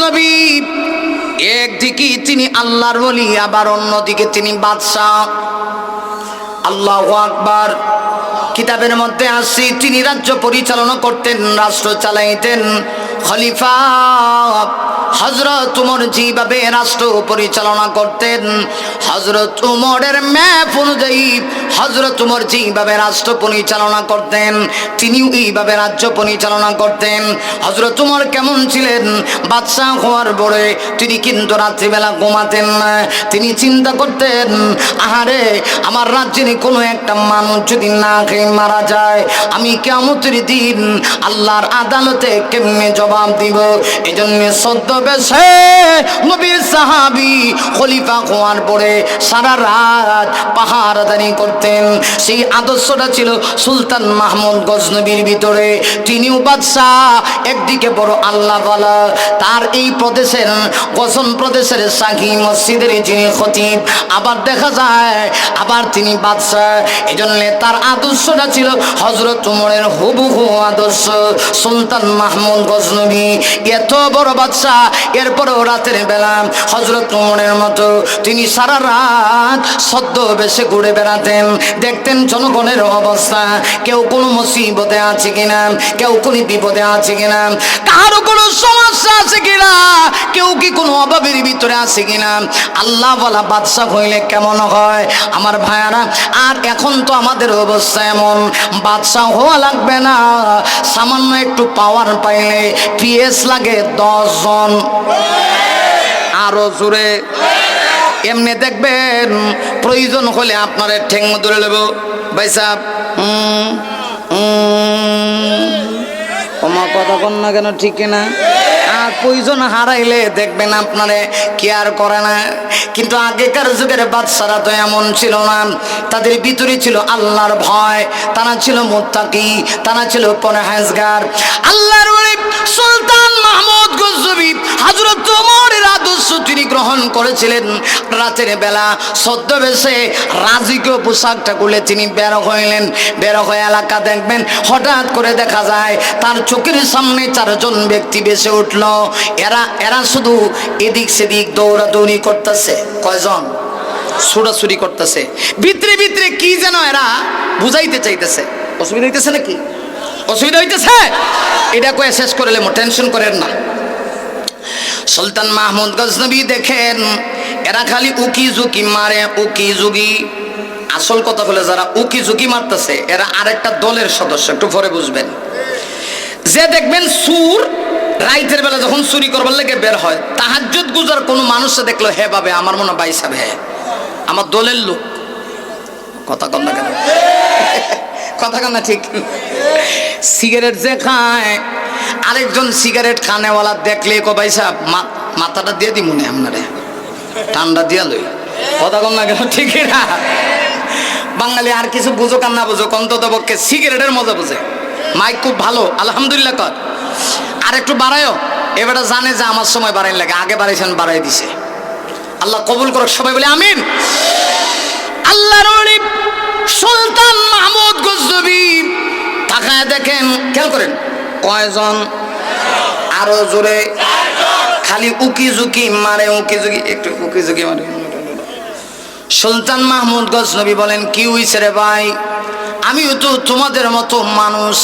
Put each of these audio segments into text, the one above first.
গজনবী একদিকে তিনি আল্লাহর ওলি, আবার অন্যদিকে তিনি বাদশাহ। আল্লাহু আকবার। কিতাবের মধ্যে আসছে তিনি রাজ্য পরিচালনা করতেন, রাষ্ট্র চালাইতেন। খলিফা হযরত উমর যেভাবে রাষ্ট্র পরিচালনা করতেন, হযরত উমরের ম্যাপ অনুযায়ী হযরত উমর যেভাবে রাষ্ট্র পরিচালনা করতেন, তিনিও এইভাবে রাজ্য পরিচালনা করতেন। হযরত উমর কেমন ছিলেন? বাদশাহ হওয়ার পরে তিনি কিন্তু রাত্রিবেলা ঘুমাতেন না। তিনি চিন্তা করতেন, আহারে আমার রাজ্যের কোনো একটা মানুষ যদি না খেয়ে মারা যায়, আমি কিয়ামতের দিন আল্লাহর আদালতে কেমনে জবাব দিব। এজন্য ছদ্মবেশে নবীর সাহাবী খলিফা হওয়ার পরে সারা রাত পাহারাদারি করতেন। সেই আদর্শটা ছিল সুলতান মাহমুদ গজনবীর ভিতরে। তিনিও বাদশাহ, একদিকে বড় আল্লাহওয়ালা, তার এই প্রদেশের গজন প্রদেশের শাহী মসজিদের যিনি খতিব, আবার দেখা যায় আবার তিনি বাদশাহ। এজন্য তার আদর্শটা ছিল হযরত উমরের হুবহু আদর্শ। সুলতান মাহমুদ গজনবী এত বড় বাদশাহ, এরপরও রাতের বেলা হযরত উমরের মতো তিনি সারা রাত ছদ্মবেশে ঘুরে বেড়াতেন, দেখতেন জনগণের অবস্থা, কেউ কোনো মুসিবতে আছে কিনা, কেউ কোনো বিপদে আছে কিনা, কারো কোনো সমস্যা আছে কিনা, কেউ কি কোনো অভাবের ভিতরে আছে কিনা। আল্লাহ ওয়ালা বাদশাহ হইলে কেমন হয় আমার ভাইয়ারা? আর এখন তো আমাদের অবস্থা এমন, বাদশাহ হওয়া লাগবে না, সামান্য একটু পাওয়ার পাইলে পিএস লাগে 10 জন। আরো জোরে। এমনি দেখবেন প্রয়োজন হলে আপনার ঠেং ধরে নেব, ভাই সাহেব আমার কথা কন না কেন, ঠিক না? আর প্রয়োজন হারাইলে দেখবেন আপনারে কেয়ার করে না। কিন্তু আগেকার যুগের বাদশারা তো এমন ছিল না, তাদের ভিতরে ছিল আল্লাহর ভয়, তারা ছিল মুত্তাকি, তারা ছিল পরহেজগার। আল্লাহর ওলি সুলতান মাহমুদ গজনবী হযরত ওমরের আদর্শ তিনি গ্রহণ করেছিলেন। রাতের বেলা ছদ্মবেশে রাজকীয় পোশাকটা খুলে তিনি বের হইলেন। বের হয়ে এলাকা দেখবেন, হঠাৎ করে দেখা যায় তার চোখের সামনে 4 জন ব্যক্তি বেশে উঠল। এরা শুধু এদিক সেদিক দৌড়াদৌড়ি করতেছে। কয়জন? ছুটাছুটি করতেছে। ভিতরে ভিতরে কি যেন এরা বুঝাইতে চাইতেছে। অসুবিধা হইতেছে নাকি? অসুবিধা হইতেছে? এটা কয়ে শেষ করে লেমো, টেনশন করেন না। সুলতান মাহমুদ গজনবী দেখেন এরা খালি উকি ঝুঁকি মারে, উকি ঝুঁকি। আসল কথা হলো যারা উকি ঝুঁকি মারতেছে এরা আরেকটা দলের সদস্য, একটু পরে বুঝবেন। যে দেখবেন সুর রাইতের বেলা যখন চুরি করবার লেগে বের হয়, তাহাজ্জুদ গুজার কোনো মানুষে দেখলো, হে বাবে আমার মনে হয় বাইসাব, হে আমার দলের লোক। কথা কন না কেন? কথা কন না ঠিক? সিগারেট যে খায়, আরেকজন সিগারেট খানেওয়ালা দেখলে কো বাইসাব মাথাটা দিয়ে দি মনে আপনারে ঠান্ডা দিয়া লই। কথা কন না কেন? ঠিক না? বাঙালি আর কিছু বুঝুক আর না বুঝুক, অন্তত পক্ষে সিগারেটের মজা বুঝে। মাইক খুব ভালো, আলহামদুলিল্লাহ কর। আর একটু বাড়ায়ও, এবারে জানে যে আমার সময় বাড়াই লাগে, আগে বাড়াইছেন, বাড়াই দিছে। আল্লাহ কবুল করুক, সবাই বলে আমিন। আল্লাহর ওলি সুলতান মাহমুদ গজনবী তাকায় দেখেন, খেয়াল করেন কয়জন? আরো জোরে। খালি উকি ঝুঁকি মারে, উকি ঝুঁকি, একটু উকি ঝুঁকি মারে। সুলতান মাহমুদ গজনবী বলেন, কি হইছে রে ভাই? আমিও তো তোমাদের মতো মানুষ।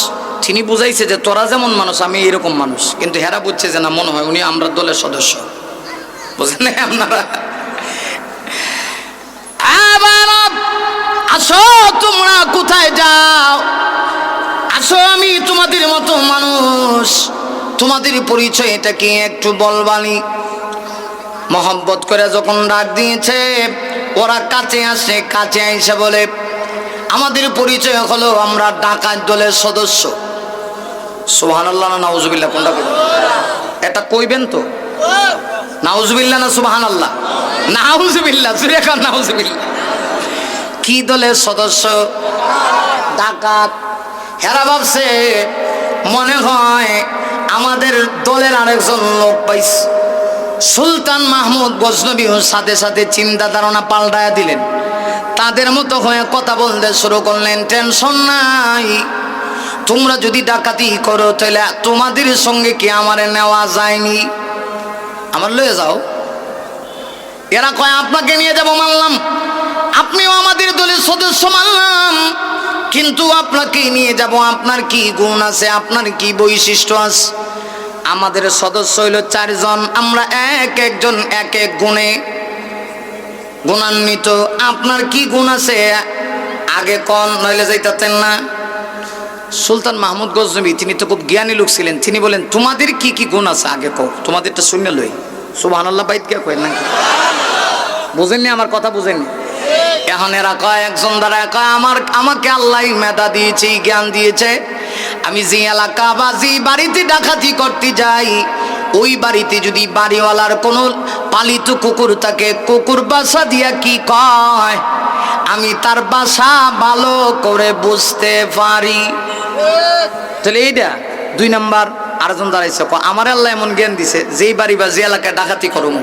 তিনি বুঝাইছে যে তোরা যেমন মানুষ আমি এরকম মানুষ, কিন্তু হেরা বুঝছে যে না, মনে হয় উনি আমরা দলের সদস্য। বুঝেন না আপনারা? আসো, তোমরা কোথায় যাও? আসো, আমি তোমাদের মতো মানুষ। তোমাদের পরিচয় এটা কি একটু বলবানি? মহব্বত করে যখন ডাক দিয়েছে, ওরা কাছে আসে। কাছে আইসা বলে, আমাদের পরিচয় হলো আমরা ডাকাত দলের সদস্য। সুবহানাল্লাহ না নাউজুবিল্লাহ, কোনটা কইবেন? এটা কইবেন তো? নাউজুবিল্লাহ না সুবহানাল্লাহ? নাউজুবিল্লাহ, জোরে কর নাউজুবিল্লাহ। কি দলের সদস্য? ডাকাত। হেরা ভাবছে মনে হয় আমাদের দলের আরেকজন লোক পাইছে। সুলতান মাহমুদ গজনবীও সাথে সাথে চিন্তা ধারণা পাল্টায়া দিলেন, তাদের মতো হয়ে কথা বলতে শুরু করলেন। টেনশন নাই, তোমরা যদি ডাকাতি করো তাহলে তোমাদের সঙ্গে কি আমারে নেওয়া যায়নি? আমার লয়ে যাও। এরা কয় আপনাকে নিয়ে যাব, মানলাম। আপনিও আমাদের দলের সদস্য, মানলাম, কিন্তু আপনাকে নিয়ে যাব। আপনার কি গুণ আছে, আপনার কি বৈশিষ্ট্য আছে? আমাদের সদস্য হইল 4 জন, আমরা একজন এক গুণে গুণান্বিত। আপনার কি গুণ আছে আগে কোন, নইলে যাইতেন না। সুলতান মাহমুদ গজনবী তিনি তো খুব জ্ঞানী লোক ছিলেন। তিনি বলেন তোমাদের কি কি গুণ আছে আগে কও, তোমাদেরটা শুনে লই। সুবহানাল্লাহ বাইত কে কয় নাকি? বুঝেননি আমার কথা, বুঝেননি? এখন এরা কয় একজন দ্বারা কয় আমাকে আল্লাহ মেধা দিয়েছে, জ্ঞান দিয়েছে। আমি যে এলাকা বা যে বাড়িতে ডাকাতি করতে যাই, ওই বাড়িতে যদি বাড়িওয়ালার কোনো পালিত কুকুর থাকে, কুকুর বাসা দিয়া কি কয়, আমি তার বাসা ভালো করে বুঝতে পারি। তাহলে এইটা 2 নাম্বার। আরেকজন দাঁড়াইছে আমার আল্লাহ এমন জ্ঞান দিছে, যেই বাড়ি বা যে এলাকায় ডাকাতি করবো,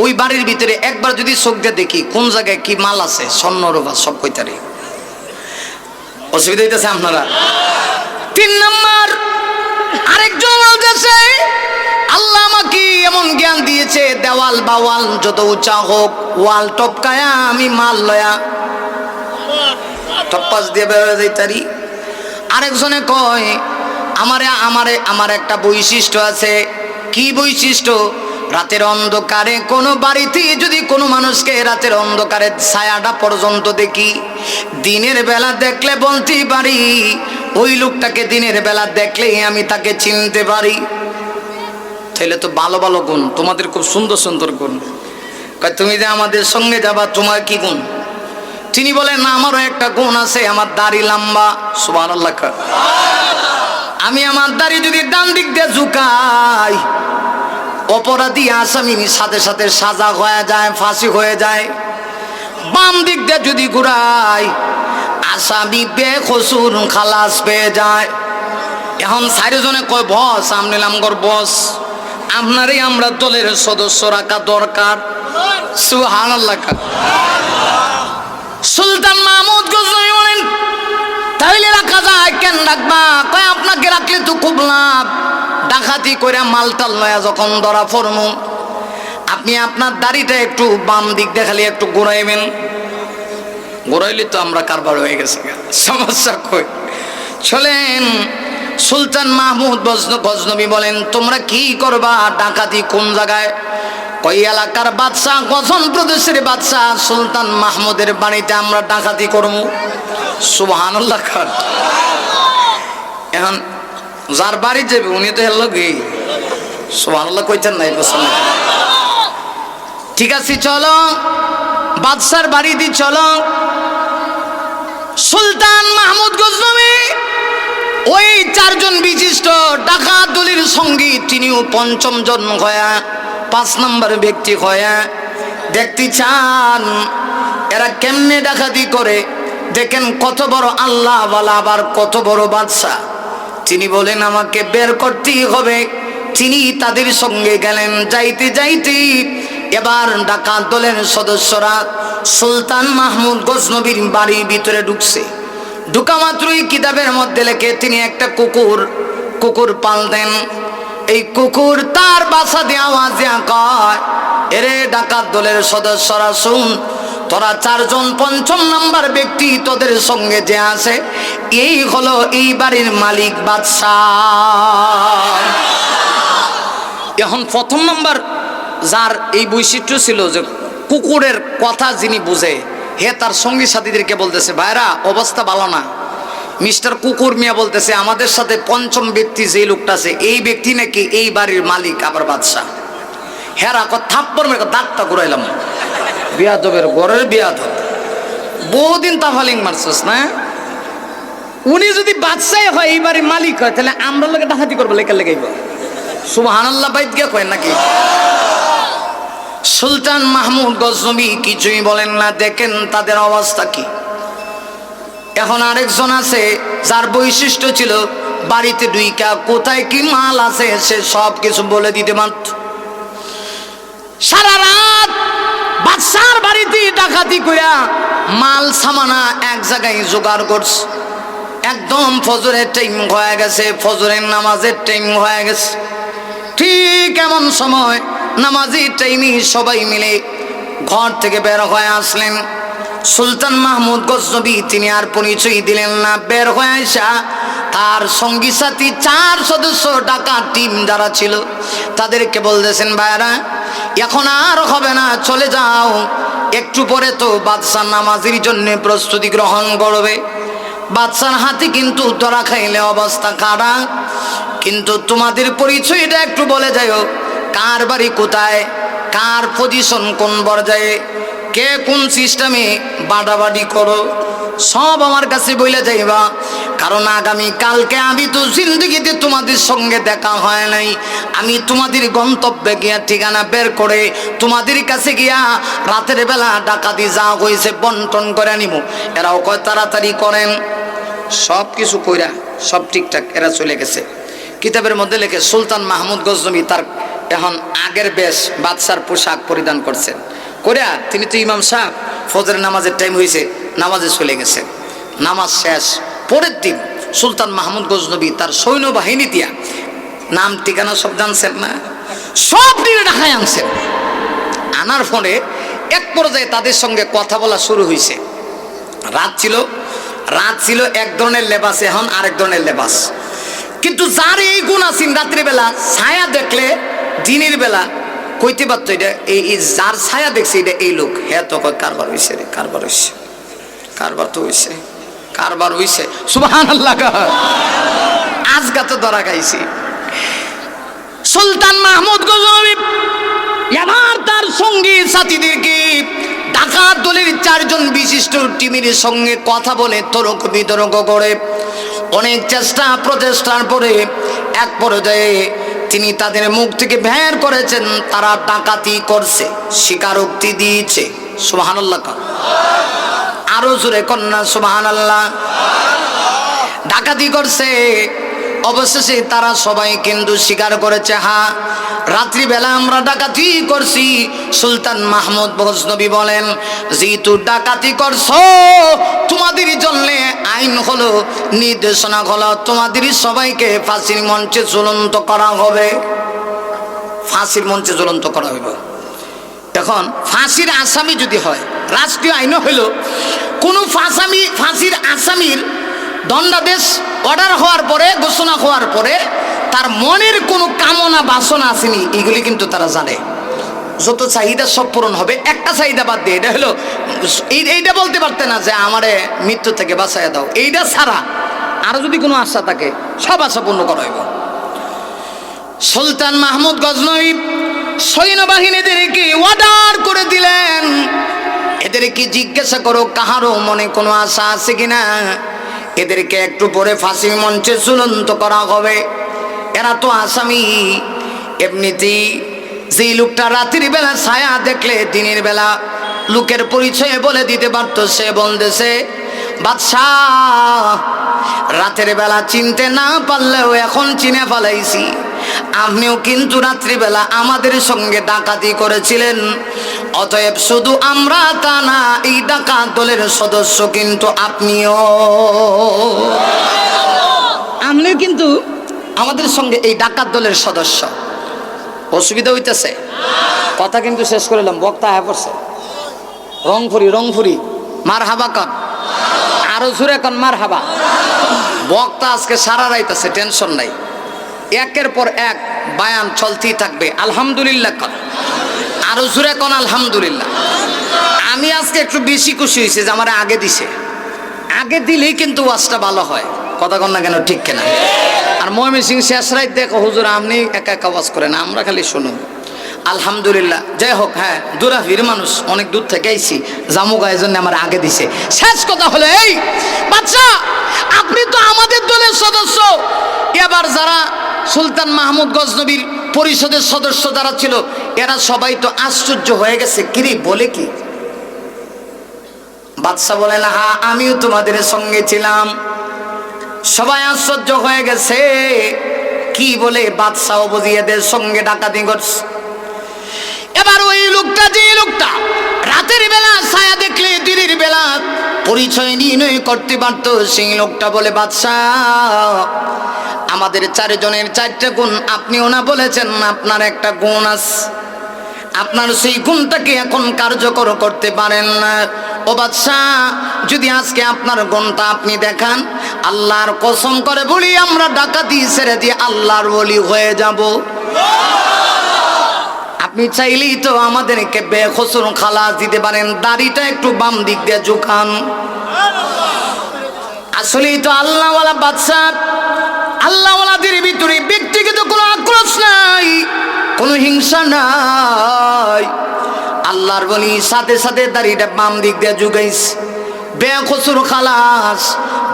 ওই বাড়ির ভিতরে একবার যদি চোখ দিয়ে দেখি কোন জায়গায় কি মাল আছে, স্বর্ণ রূপা সব কইতারি। অসুবিধা হইতেছে আপনারা? 3 নাম্বার, আরেকজন বলতেছে আল্লাহ আমাকে এমন জ্ঞান দিয়েছে, দেওয়াল বা ওয়াল যত উঁচা হোক, ওয়াল টপকায়া আমি মাল লয়া টপ্পাস দিয়ে বেরোয় যাইতারি। আরেকজনে কয় আমার একটা বৈশিষ্ট্য আছে। কি বৈশিষ্ট্য? রাতের অন্ধকারে কোনো বাড়িতে যদি কোনো মানুষকে রাতের অন্ধকারে ছায়াটা পর্যন্ত দেখি, দিনের বেলা দেখলে বলতে পারি ওই লোকটাকে দিনের বেলা দেখলেই আমি তাকে চিনতে পারি। তাহলে তো ভালো ভালো গুণ, তোমাদের খুব সুন্দর সুন্দর গুণ। তুমি যে আমাদের সঙ্গে যাবা, তোমার কি গুণ? তিনি বলেন না, আমারও একটা গুণ আছে, আমার দাড়ি লম্বা। সুবহানাল্লাহ। আমি আমার দাড়ি যদি ডান দিক দিয়ে ঝুঁকাই, অপরাধী আসামির সাথে সাথে সাজা হয়ে যায়, ফাঁসি হয়ে যায়। বাম দিক দিয়ে যদি ঘুরাই, আসামি বেকসুর খালাস পেয়ে যায়। এখন 4 জনে কয় বস, আমি নিলাম গর বস, আপনারই আমরা দলের সদস্য রাখা দরকার। সুবহানাল্লাহ। সুলতান মাহমুদ গজনবী বলেন তাইলে রাখা যায়, কেন রাখবা? কয় আপনাকে রাখলে তো খুব লাভ, ডাকাতি করে মালটাল লয়া যখন ধরা পড়মু, আপনি আপনার দাড়িটা একটু বাম দিক দেখালে একটু ঘুরাইবেন। ঘুরাইলে তো আমরা কারবার হয়ে গেছে, সমস্যা কই। চলেন। সুলতান মাহমুদ গজনবী বলেন তোমরা কি করবা, ডাকাতি কোন জায়গায়? কই এলাকার বাদশাহ, গজন প্রদেশের বাদশাহ সুলতান মাহমুদের বাড়িতে আমরা ডাকাতি করবো। সুবহানাল্লাহ। এখন যার বাড়ি যাবে উনি তো হেলো গে সুবহানাল্লাহ কইতেন নাই পছন্দ। ঠিক আছে চলো, বাদশার বাড়িতে চলো। সুলতান মাহমুদ গজনবী ওই 4 জন বিশিষ্ট ডাকাত দলের সঙ্গী, তিনিও 5ম জন হয়া 5 নম্বর ব্যক্তি হয়া দেখতে চান এরা কেমনে ডাকাতি করে। দেখেন কত বড় আল্লাহ ওয়ালা, আবার কত বড় বাদশা। তিনি বলেন আমাকে বের করতেই হবে। তিনি তাদের সঙ্গে গেলেন। যাইতে যাইতে এবার ডাকাত দলের সদস্যরা সুলতান মাহমুদ গজনবীর বাড়ির ভিতরে ঢুকছে। ঢুকা মাত্রই কিতাবের মধ্যে লেখে তিনি একটা কুকুর পালতেন। এই কুকুর তার বাসা দিয়ে আওয়াজ দিয়া কয়, এরে ডাকাত দলের সদস্যরা শুন, তোরা 4 জন 5ম নাম্বার ব্যক্তি তোদের সঙ্গে যে আছে, এই হলো এই বাড়ির মালিক বাদশাহ। এখন 1ম নাম্বার যার এই বৈশিষ্ট্য ছিল যে কুকুরের কথা যিনি বুঝে, হে তার সঙ্গী সাথীদেরকে বলতেছে ভাইরা অবস্থা ভালো না। মিস্টার কুকুর মিয়া বলতেছে আমাদের সাথে 5ম ব্যক্তি যে লোকটা আছে, এই ব্যক্তি নাকি এই বাড়ির মালিক আবার বাদশা। হেরা থাপ্পর মেরে দাঁতটা ঘুরাইলাম, বিয়াদবের ঘরের বিয়াদব, বহুদিন তাফালিং মারছস না। উনি যদি বাদশাই হয়, এই বাড়ির মালিক হয়, তাহলে আমরা লোকে ডাকাতি করবো লেখা লেগাইব। সুবহানাল্লাহ বাইত গিয়া কয় নাকি? সুলতান মাহমুদ গজনবী কিছুই বলেন না। দেখেন তাদের অবস্থা কি। এখন আরেকজন আছে যার বৈশিষ্ট্য ছিল বাড়িতে ঢুইকা কোথায় কি মাল আছে সে সব কিছু বলে দিতে পারত। সারা রাত বাদশার বাড়িতে ডাকাতি কইরা মাল সামানা এক জায়গায় জোগাড় করছে। একদম ফজরের টাইম হয়ে গেছে, ফজরের নামাজের টাইম হয়ে গেছে। ঠিক এমন সময় নামাজি টাইমে সবাই মিলে ঘর থেকে বের হয়ে আসলেন। সুলতান মাহমুদ গজনবী তিনি আর পরিচয় দিলেন না। বের হয়ে আসা তার সঙ্গী সাথী 4 সদস্য ডাকাত টিম যারা ছিল তাদেরকে বলতেছেন, ভাইরা এখন আর হবে না, চলে যাও, একটু পরে তো বাদশাহ নামাজের জন্য প্রস্তুতি গ্রহণ করবে। বাদশার হাতে কিন্তু ধরা খাইলে অবস্থা খারাপ। কিন্তু তোমাদের পরিচয়টা একটু বলে যাও, কার বাড়ি কোথায়, কার পজিশন কোন পর্যায়ে, কে কোন সিস্টেমে বাড়াবাড়ি করো, সব আমার কাছে বলে যাইবা। কারণ আগামী কালকে আমি তো জিন্দগিতে তোমাদের সঙ্গে দেখা হয় নাই। আমি তোমাদের গন্তব্যে গিয়া ঠিকানা বের করে তোমাদের কাছে গিয়া রাতের বেলা ডাকাতি যা হয়েছে বন্টন করে নিব। এরাও কয় তাড়াতাড়ি করেন। সব কিছু কইরা সব ঠিকঠাক এরা চলে গেছে। কিতাবের মধ্যে লেখে সুলতান মাহমুদ গজনবী তার এখন আগের বেশ বাদশার পোশাক পরিধান করছেন করিয়া তিনি তো ইমাম সাহেব, ফজরের নামাজের টাইম হয়েছে, নামাজে চলে গেছে। নামাজ শেষ, পরের দিন সুলতান মাহমুদ গজনবী তার সৈন্যবাহিনী দিয়া, নাম ঠিকানা সব জানছেন না, সব দিনে ঢাকায় আনছেন। আনার ফলে এক পর্যায়ে তাদের সঙ্গে কথা বলা শুরু হয়েছে। রাত ছিল এক ধরনের লেবাস, এখন আরেক ধরনের লেবাস। কিন্তু যার এই গুণ আছেন, রাত্রিবেলা ছায়া দেখলে দিনের বেলা কইতে পারত এটা এই যার ছায়া দেখছে এটা এই লোক। হ্যাঁ তো কারবার হয়েছে রে, কারবার হয়েছে, কারবার তো হয়েছে, কারবার হয়েছে, সুবহানাল্লাহ। আজকা তো ধরা খাইছি। সুলতান মাহমুদ গজনবী এবার তার সঙ্গী সাথীদেরকে ডাকাত দলের 4 জন বিশিষ্ট টিমের সঙ্গে কথা বলে তর্ক বিতর্ক করে অনেক চেষ্টা প্রচেষ্টার পরে এক পর্যায়ে তিনি তাদের মুখ থেকে বের করেছেন তারা ডাকাতি করছে, স্বীকারোক্তি দিয়েছে। সুবহানাল্লাহ। আরো জোরে কন্যা সুবহানাল্লাহ। ডাকাতি করছে। অবশেষে তারা সবাই কিন্তু স্বীকার করেছে, হ্যাঁ রাত্রিবেলা আমরা ডাকাতি করছি। সুলতান মাহমুদ গজনবী বলেন, যেহেতু ডাকাতি করছো তোমাদের জন্য আইন হলো, নির্দেশনা হলো, তোমাদের সবাইকে ফাঁসির মঞ্চে ঝুলন্ত করা হবে। ফাঁসির মঞ্চে ঝুলন্ত করা হবে। এখন ফাঁসির আসামি যদি হয়, রাষ্ট্রীয় আইন হইল কোনো ফাঁসির আসামির দণ্ডাদেশ অর্ডার হওয়ার পরে, ঘোষণা হওয়ার পরে তার মনের কোনো কামনা বাসনা আসেনি, এগুলি কিন্তু তারা জানে। যত চাহিদা সব পূরণ হবে, একটা চাহিদা বাদ দিয়ে, এটা হলো এইটা বলতে পারতে না যে আমারে মৃত্যু থেকে বাঁচাইয়া দাও, এইটা ছাড়া আর যদি কোনো আশা থাকে সব আশা পূর্ণ করা হইব। সুলতান মাহমুদ গজনবী সৈন্যবাহিনীদেরকে অর্ডার করে দিলেন, এদেরকে জিজ্ঞাসা করো কাহারও মনে কোনো আশা আছে কিনা, এদেরকে একটু পরে ফাঁসির মঞ্চে ঝুলন্ত করা হবে। এরা তো আসামি। এমনিতেই যে লোকটা রাতের বেলা ছায়া দেখলে দিনের বেলা লোকের পরিচয় বলে দিতে পারত, সে বলতেছে, বাদশাহ রাতের বেলা চিনতে না পারলেও এখন চিনে ফেলাইছি, আপনিও কিন্তু রাত্রিবেলা আমাদের সঙ্গে ডাকাতি করেছিলেন। অতএব শুধু আমরা তা না, এই ডাকাত দলের সদস্য কিন্তু আপনিও কিন্তু আমাদের সঙ্গে এই ডাকাত দলের সদস্য। অসুবিধা হইতেছে? কথা কিন্তু শেষ করলাম, বক্তা হয়ে পড়ছে। রংপুরি মার হাবা কন, আরো জোরে কন মার হাবা। বক্তা আজকে সারা রাইতেছে, টেনশন নাই, একের পর এক বায়ান চলতেই থাকবে। আলহামদুলিল্লাহ কন, আরো জোরে কন আলহামদুলিল্লাহ। আমি আজকে একটু বেশি খুশি হয়েছে যে আমার আগে দিছে, আগে দিলেই কিন্তু ওয়াজটা ভালো হয়। কথা কন না কেন, ঠিক কেনা? আর ময়মনসিং শেষ রাত দেখো হুজুর আপনি একা একা ওয়াজ করেন, আমরা খালি শুনুন। আলহামদুলিল্লাহ, যাই হোক। হ্যাঁ, দূরাভির মানুষ, অনেক দূর থেকে আইছি, জামুগা এই জন্য আমার আগে দিছে। শেষ কথা হলো এই, বাচ্চা আপনি তো আমাদের দলের সদস্য। এবার যারা সুলতান মাহমুদ গজনবীর পরিষদের সদস্য যারা ছিল, এরা সবাই তো আশ্চর্য হয়ে গেছে, কিরে বলে কি? বাদশা বলেন, হ্যাঁ আমিও তোমাদের সঙ্গে ছিলাম। সবাই আশ্চর্য হয়ে গেছে, কি বলে? বাদশাও বুঝিয়েদের সঙ্গে ডাকাতি করছে। এবার ওই লোকটা, যে লোকটা রাতের বেলা ছায়া দেখলে দিনের বেলা পরিচয় নির্ণয় করতে পারত, সেই লোকটা বলে, বাদশাহ আমাদের 4 জনের 4টা গুণ, আপনিও না বলেছেন আপনার একটা গুণ আছে। আপনার সেই গুণটাকে এখন কার্যকর করতে পারেন না। ও বাদশাহ, যদি আজকে আপনার গুণটা আপনি দেখান, আল্লাহর কসম করে বলি আমরা ডাকাতি ছেড়ে দিয়ে আল্লাহর ওলি হয়ে যাব। আপনি চাইলেই তো আমাদেরকে বেখসুর খালাস দিতে পারেন। দাড়িটা একটু বাম দিক দিয়ে ঝুঁকান। আসলেই তো আল্লাহওয়ালা বাদশাহ, আল্লাহওয়ালাদের ভিতরে ব্যক্তিগত কোনো আক্রোশ নাই, কোনো হিংসা নাই। আল্লাহর বলি সাথে সাথে দাড়িটা বাম দিক দিয়ে ঝুঁকাইছে, বেখসুর খালাস।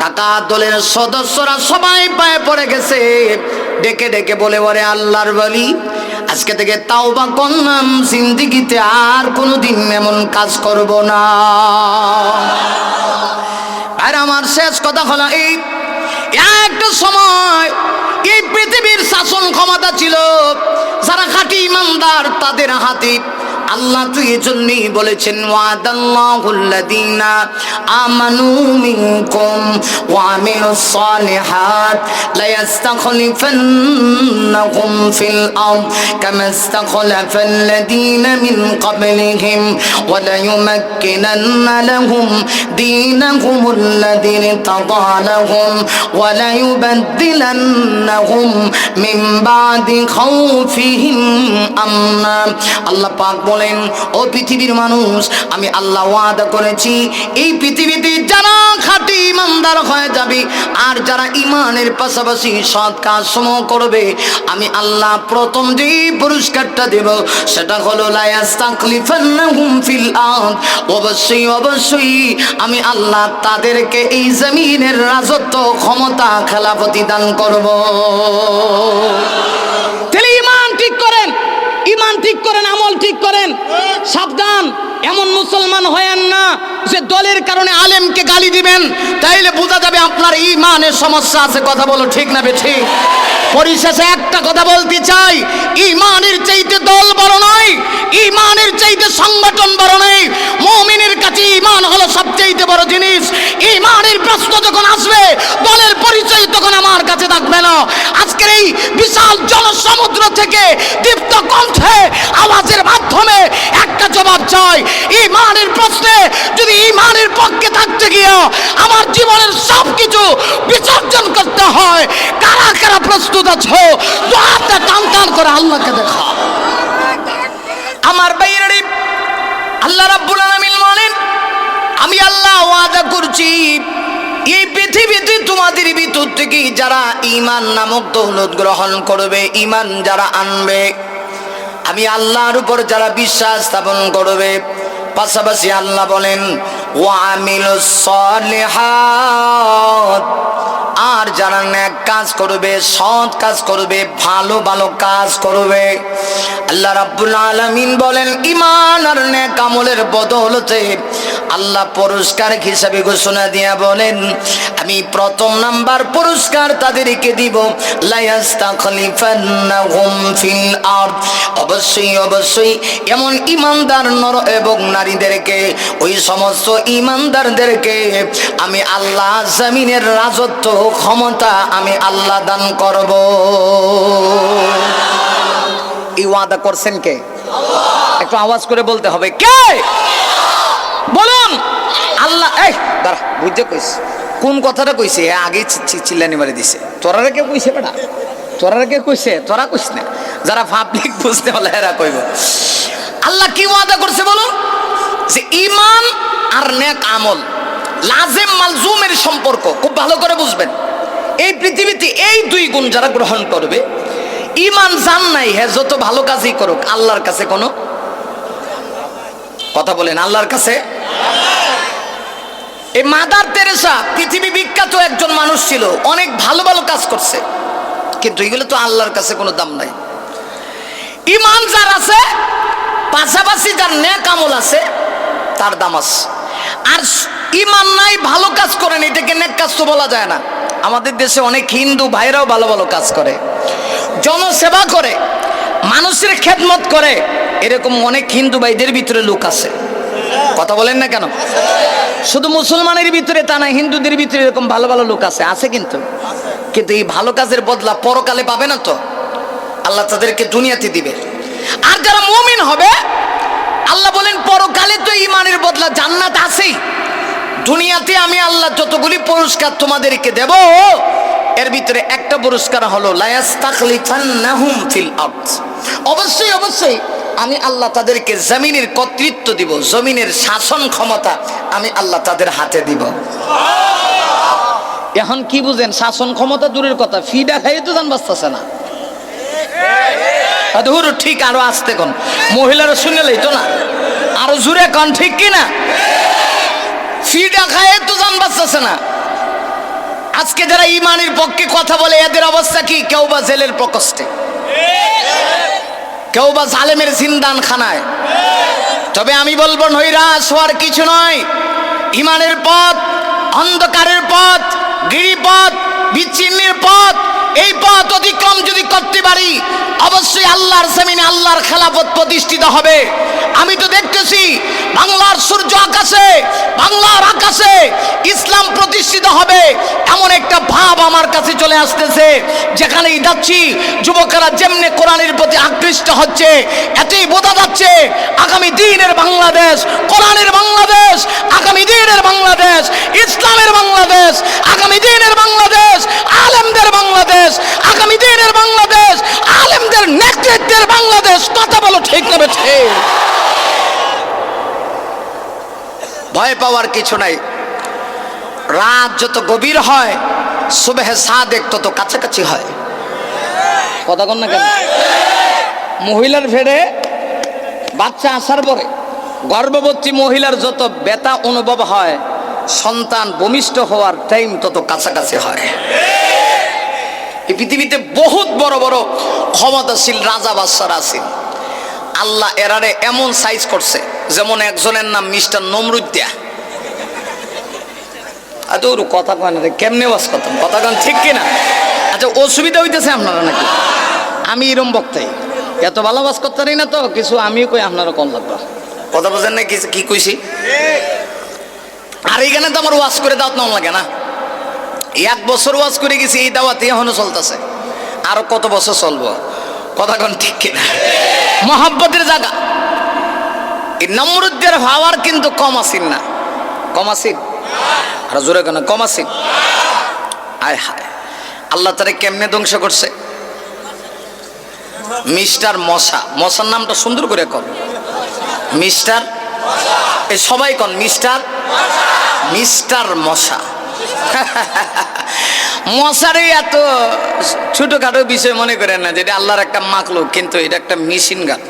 ডাকাত দলের সদস্যরা সবাই পায়ে পড়ে গেছে, ডেকে ডেকে বলে বলে আল্লাহর বলি আজকে থেকে তাওবা করলাম, জিন্দেগিতে আর কোনোদিন এমন কাজ করব না। আর আমার শেষ কথা হলো এই, একটা সময় এই পৃথিবীর শাসন ক্ষমতা ছিল যারা খাঁটি ইমানদার তাদের হাতে। আল্লাহ তো এই জন্যই বলেছেন ওয়াদাল্লাহুল্লাযীনা আমানু মিনকুম ওয়া আমিলুস সালিহাত লা ইস্তাখলিফান্নাহুম ফিল আরদ কামা ইস্তাখলাফাল্লাযীনা মিন ক্বাবলিহিম ওয়া লা ইউমাক্কিনান্না লাহুম দীনাহুমুল্লাযী ইরতাদা লাহুম ওয়া লা ইউবাদদিলান্নাহুম মিন বাদি খাউফিহিম আমনা। আল্লাহ পাক বলেন, ও পৃথিবীর মানুষ, আমি আল্লাহ ওয়াদা করেছি এই পৃথিবীতে যারা খাঁটি ইমানদার হয়ে যাবে আর যারা ইমানের পাশাপাশি সৎ কাজ সমূহ করবে, আমি আল্লাহ প্রথম যে পুরস্কারটা দেব সেটা হলো লা ইস্তাখলিফান্নাহুম ফিল আরদ। অবশ্যই অবশ্যই আমি আল্লাহ তাদেরকে এই জমিনের রাজত্ব ক্ষমতা খেলাফতি দান করব। তাহলে ইমান ঠিক করেন, ইমান ঠিক করেন, আমল ঠিক করেন। সাবধান, এমন মুসলমান হয়েন না যে দলের কারণে আলেমকে গালি দিবেন, তাইলে বোঝা যাবে আপনার ইমানের সমস্যা আছে। কথা বলো ঠিক না বেঠিক? পরিশেষে একটা কথা বলতে চাই, ইমানের চাইতে দল বড় নয়, ইমানের চাইতে সংগঠন বড় নয়। মুমিনের কাছে ইমান হলো সবচেয়ে বড় জিনিস। ইমানের প্রশ্ন যখন আসবে, দলের পরিচয় তখন আমার কাছে থাকবে না। আজকের এই বিশাল জনসমুদ্র থেকে দীপ্ত কণ্ঠে আওয়াজের মাধ্যমে একটা জবাব চাই, ইমানের প্রশ্নে যদি ইমানের পক্ষে থাকতে গিয়ে আমার জীবনের সবকিছু বিসর্জন করতে হয়, কারা কারা প্রস্তুত আছো? দুহাতে টান টান করে আল্লাহকে দেখা। আমার বাইরে আল্লাহ রাব্বুল আলামিন বলেন, আমি আল্লাহ ওয়াদা করছি এই পৃথিবীতে তোমাদের ভিতর থেকে যারা ঈমান নামক দৌলত গ্রহণ করবে, ঈমান যারা আনবে, আমি আল্লাহর উপর যারা বিশ্বাস স্থাপন করবে, পাশাপাশি আল্লাহ বলেন ওয়া আমিলুস সালিহাত, আর যারা নেক কাজ করবে, সৎ কাজ করবে, ভালো ভালো কাজ করবে, আল্লাহ রাব্বুল আলামিন বলেন ঈমান আর নেক আমলের বদৌলতে আল্লাহ পুরস্কার হিসাবে ঘোষণা দিয়া বলেন, আমি প্রথম নাম্বার পুরস্কার তাদেরকে দিব লা ইস্তাখলিফান্নাহুম ফিল আরদ। অবশ্যই অবশ্যই এমন ঈমানদার নর এবং নারীদেরকে, ওই সমস্ত ঈমানদারদেরকে আমি আল্লাহ জমিনের রাজত্ব ক্ষমতা আমি আল্লাহ দান করব। এই ওয়াদা করছেন কে? একটু আওয়াজ করে বলতে হবে, কে? বলুন আল্লাহ। এই দাঁড়া, বুঝতে কইস কোন কথাটা কইছে, আগে চিল্লানি মারি দিছে। তোরা কে কইছে বেটা? তোরা কে কইছে? তোরা কইস না, যারা পাবলিক বুঝতে হলে এরা কইব। আল্লাহ কি ওয়াদা করছে বলুন? যে ঈমান আর নেক আমল লাজিম মালজুমের সম্পর্ক খুব ভালো করে বুঝবেন। এই পৃথিবীতে এই দুই গুণ যারা গ্রহণ করবে, ঈমান জান নাই, হ্যাঁ যত ভালো কাজই করুক আল্লাহর কাছে কোনো কথা বলেন, আল্লাহর কাছে। এই মাদার তেরেসা পৃথিবী বিখ্যাত একজন মানুষ ছিল, অনেক ভালো ভালো কাজ করছে, কিন্তু এগুলো তো আল্লাহর কাছে কোনো দাম নাই। ঈমান যার আছে, পাশাপাশি যার নেক আমল আছে, তার দাম আছে। আর ঈমান নাই, ভালো কাজ করেন, এটাকে নেক কাজ তো বলা যায় না। আমাদের দেশে অনেক হিন্দু ভাইরাও ভালো ভালো কাজ করে, জনসেবা করে, মানুষের খেদমত করে, এরকম অনেক হিন্দু ভাইদের ভিতরে লোক আছে। কথা বলেন না কেন? শুধু মুসলমানের ভিতরে তা না, হিন্দুদের ভিতরে এরকম ভালো ভালো লোক আছে, আছে কিন্তু এই ভালো কাজের বদলা পরকালে পাবে না তো, আল্লাহ তাদেরকে দুনিয়াতে দিবে। আর যারা মুমিন হবে আল্লাহ বলেন পরকালে তো ঈমানের বদলা জান্নাত আছেই। দুনিয়াতে আমি আল্লাহ যতগুলি পুরস্কার তোমাদেরকে দেব এর ভিতরে একটা পুরস্কার হলো লা ইয়াস্তাখলিফান্নাহুম ফিল আরদ। অবশ্যই অবশ্যই আমি আল্লাহ তাদেরকে জমিনের কর্তৃত্ব দিব, জমিনের শাসন ক্ষমতা আমি আল্লাহ তাদের হাতে দিব। এখন কি বুঝেন? শাসন ক্ষমতা দূরের কথা, ফিডা খাইয়ে তো জান বাঁচতেছে না। ঠিক, আরো আসতে কোন মহিলারা শুনে লইতো না, আরো জুড়ে কন, ঠিক কিনা? ফিডা খাইয়ে তো জান বাঁচতেছে না। আজকে যারা ঈমানের পক্ষে কথা বলে এদের অবস্থা কি? কেউ বা জেলের প্রকোষ্ঠে, কেউ বা জালেমের জিন্দান খানায়। তবে আমি বলবো নৈরাশ হওয়ার কিছু নয়। ঈমানের পথ, অন্ধকারের পথ, গিরিপথ, বিচ্ছিন্নের পথ, এই পথ অতিক্রম যদি করতে পারি অবশ্যই আল্লাহর জমিনে আল্লাহর খেলাফত প্রতিষ্ঠিত হবে। আমি তো দেখতেছি বাংলার সূর্য আকাশে, বাংলার আকাশে ইসলাম প্রতিষ্ঠিত হবে এমন একটা ভাব আমার কাছে চলে আসতেছে। যেখানেই যাচ্ছি যুবকেরা যেমনি কোরআনের প্রতি আকৃষ্ট হচ্ছে, এতই বোঝা যাচ্ছে আগামী দিনের বাংলাদেশ, কোরআনের বাংলাদেশ, আগামী দিনের বাংলাদেশ, ইসলামের বাংলাদেশ, আগামী দিনের বাংলাদেশ, আলেমদের বাংলাদেশ, আগামী দিনের বাংলাদেশ, আলেমদের নেতৃত্বের বাংলাদেশ। কথা বলো ঠিক না বেঠে? ভয় পাওয়ার কিছু নাই। রাত যত গভীর হয় সুবহে সাদেক তত কাছাকাছি হয়। কথা কন না কেন? মহিলার ফেরে বাচ্চা আসার পরে গর্ভবতী মহিলার যত ব্যথা অনুভব হয় সন্তান ভূমিষ্ঠ হওয়ার টাইম তত কাছাকাছি হয়। এই পৃথিবীতে বহুত বড় বড় ক্ষমতাশীল রাজা বাদশারা আছেন। আল্লাহ এরারে এমন সাইজ করছে, যেমন একজনের নাম মিস্টার নমরুদ্দিয়া। আদৌর কথা কয় না, কেমনে বাস কথা কথা কন, ঠিক কিনা? আচ্ছা, অসুবিধা হইতেছে আপনারা নাকি? আমি এরম বক্তাই, এত ভালো বাস করতে পারি না তো কিছু, আমিও কই আপনারা কম লাগবা। কথা বোঝেন না কি কইছি? আর এইখানে তো আমার ওয়াজ করে দাওয়াত নাম লাগে না। 1 বছর ওয়াজ করে গেছি, এই দাওয়াত এখনো চলতেছে, আরো কত বছর চলবো? কথা কন ঠিক কিনা? মহাব্বতের জায়গা। এই নমরুদ্দের ভাবার কিন্তু কম আসিন না, কম আসিন, আর জোরে কেন কম আসিন? আয় হায়, আল্লাহ তারে কেমনে ধ্বংস করছে? মিস্টার মশা, মশার নামটা সুন্দর করে কর, মিস্টার, এই সবাই কন মিস্টার, মিস্টার মশা। মশারে এত ছোটখাটো বিষয় মনে করেন না, যেটা আল্লাহর একটা মাখলুক, কিন্তু এটা একটা মেশিন গান,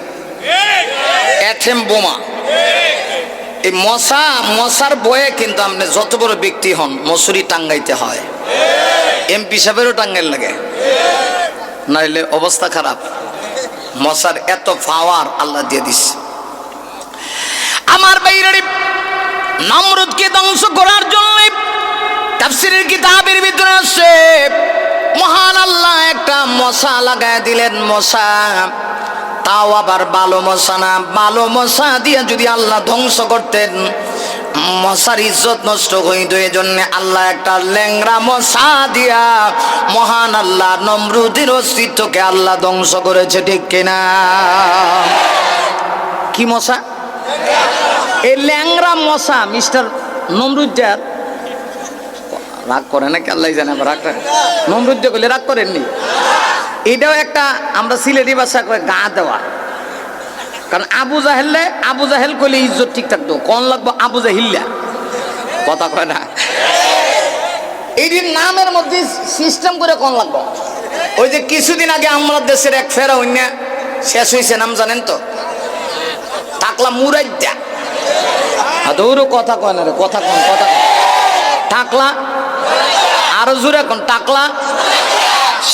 অ্যাটম বোমা। এই মশার বয়ে কিন্তু আপনি যত বড় ব্যক্তি হন মশুরি টাঙ্গাইতে হয়, এমপি সাহেবেরও টাঙ্গাইল লাগে, নাইলে অবস্থা খারাপ। মশার এত পাওয়ার আল্লাহ দিয়ে দিচ্ছে। আমার বাইরে নমরুদকে ধ্বংস করার জন্য তাফসীরের কিতাবের ভিতরে আছে মহান আল্লাহ একটা মশা লাগায় দিলেন। মশা, তাও আবার ভালো মশা না, ভালো মশা দিয়ে যদি আল্লাহ ধ্বংস করতেন মশার ইজ্জত নষ্ট হইত। এই জন্য আল্লাহ একটা ল্যাংরা মশা দিয়া মহান আল্লাহ নমরুদের অস্তিত্বকে আল্লাহ ধ্বংস করেছে, ঠিক কিনা? কি মশা? এই ল্যাংরা মশা মিস্টার নমরুদ্দার রাগ করে নাকি আল্লাহ জানে, রাগ নমরুদ্দা করলে রাগ করেননি। এটাও একটা আমরা সিলেটি ভাষা করে গা দেওয়া, কারণ আবু জাহেল কইলে ইজ্জত ঠিক থাকতো, কোন লাগবো আবু জাহিল্লা, কথা কয় না। এইটির নামের মধ্যে সিস্টেম করে কোন লাগবো। ওই যে কিছুদিন আগে আমরা দেশের এক ফেরা অন্য শেষ হয়েছে, নাম জানেন তো? টাকলা মুরাইদ্দা। দৌড়ো কথা কয় না রে, কথা কন, কথা টাকলা, আরো জোরে এখন টাকলা।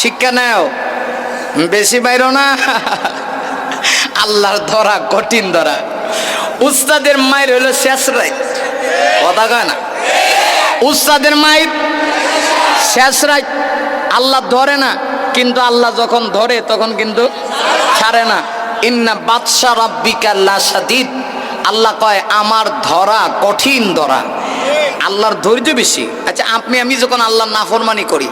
শিক্ষা নেও, বেশি বাইরো না। আল্লাহর ধরা কঠিন ধরা। উস্তাদের মায়ের হলো শেষ রাত, কথা কয় না? উস্তাদের মায়ের শেষ রাত। আল্লাহ ধরে না, কিন্তু আল্লাহ যখন ধরে তখন কিন্তু ছাড়ে না। ইন্না বাদশা রাব্বিকা লাশাদীদ। আল্লাহ কয় আমার ধরা কঠিন ধরা, আল্লাহর ধৈর্য বেশি। আচ্ছা, আমি যখন আল্লাহর নাফরমানি করি,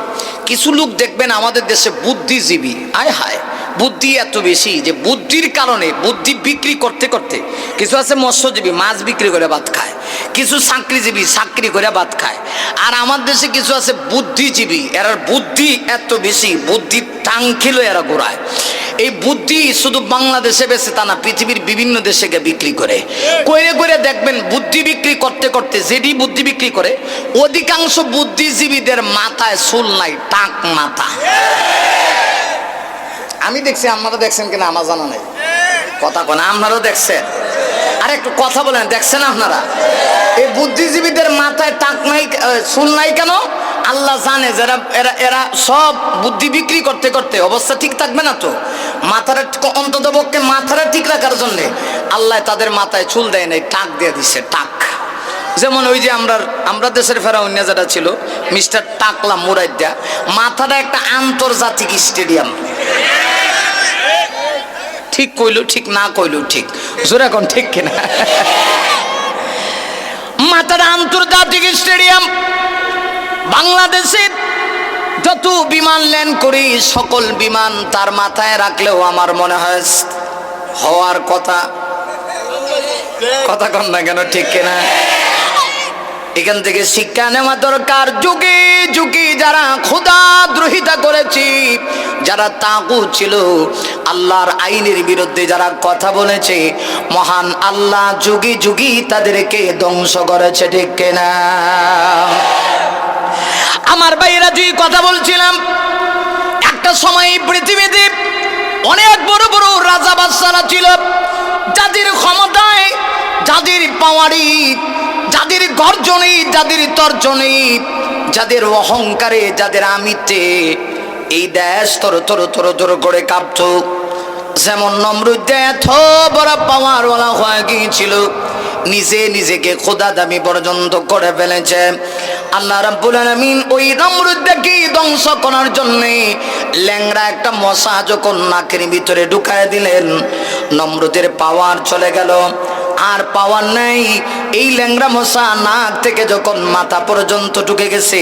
কিছু লোক দেখবেন আমাদের দেশে বুদ্ধিজীবী, আয় হায় বুদ্ধি এত বেশি যে বুদ্ধির কারণে বুদ্ধি বিক্রি করতে করতে কিছু আছে মৎস্যজীবী মাছ বিক্রি করে ভাত খায়, কিছু চাকরিজীবী চাকরি করে ভাত খায়, আর আমার দেশে কিছু আছে বুদ্ধিজীবী, এরা বুদ্ধি এত বেশি, বুদ্ধির টাঙ্কি লয়ে এরা ঘোরায়। এই বুদ্ধি শুধু বাংলাদেশে বেঁচে তা না, পৃথিবীর বিভিন্ন দেশে গিয়ে বিক্রি করে। কইরে কইরে দেখবেন বুদ্ধি বিক্রি করতে করতে যেটি বুদ্ধি বিক্রি করে অধিকাংশ বুদ্ধিজীবীদের মাথায় চুল নাই, টাক মাথা। আমি দেখছি, আপনারা দেখছেন কিনা আমার জানা নেই, কথা কোন আপনারাও দেখছেন? আর একটু কথা বলেন, দেখছেন আপনারা? এই বুদ্ধিজীবীদের মাথায় টাক নাই, চুল নাই কেন? আল্লাহ জানে যারা এরা এরা সব বুদ্ধি বিক্রি করতে করতে অবস্থা ঠিক থাকবে না, তো মাথাটা অন্তত পক্ষে মাথাটা ঠিক রাখার জন্যে আল্লাহ তাদের মাথায় চুল দেয় নাই, টাক দিয়ে দিচ্ছে, টাক। যেমন ওই যে আমরা দেশের ফেরাউন যেটা ছিল মিস্টার টাকলা মুরাইদ্দা, মাথাটা একটা আন্তর্জাতিক স্টেডিয়াম। ঠিক কইলো ঠিক, না কইলো ঠিক, জোরে কোন ঠিক কিনা? মাথাটা আন্তর্জাতিক স্টেডিয়াম। বাংলাদেশে যত বিমান ল্যান্ড করি সকল বিমান তার মাথায় রাখলেও আমার মনে হয় হওয়ার কথা, কথা কন না কেন, ঠিক কিনা? এখান থেকে শিক্ষা নেওয়া দরকার। যুগে যুগে যারা খোদা দ্রোহিতা করেছি, যারা তাগুত ছিল, আল্লাহর আইনের বিরুদ্ধে যারা কথা বলেছে, মহান আল্লাহ যুগে যুগে তাদেরকে ধ্বংস করেছে, ঠিক কিনা? আমার ভাইয়েরা যে কথা বলছিলাম, একটা সময় পৃথিবীতে অনেক বড় বড় রাজা বাদশারা ছিল, যাদের ক্ষমতায়, যাদের পাওয়ারি, যাদের গর্জনে, যাদের তর্জনে, যাদের অহংকারে, যাদের আমিতে এই দেশ তর তর তর তর করে কাঁপত। যেমন নমরুদ এত বড় পাওয়ারওয়ালা হয়ে গিয়েছিল, নিজে নিজেকে খোদা দাবি পর্যন্ত করে ফেলেছে। আল্লাহ রাব্বুল আলামিন ওই নমরুদকে ধ্বংস করার জন্য ল্যাংড়া একটা মশা যখন নাকের ভিতরে ঢুকায় দিলেন, নমরুদের পাওয়ার চলে গেল, আর পাওয়ার নেই। এই ল্যাংড়া মশা নাক থেকে যখন মাথা পর্যন্ত ঢুকে গেছে,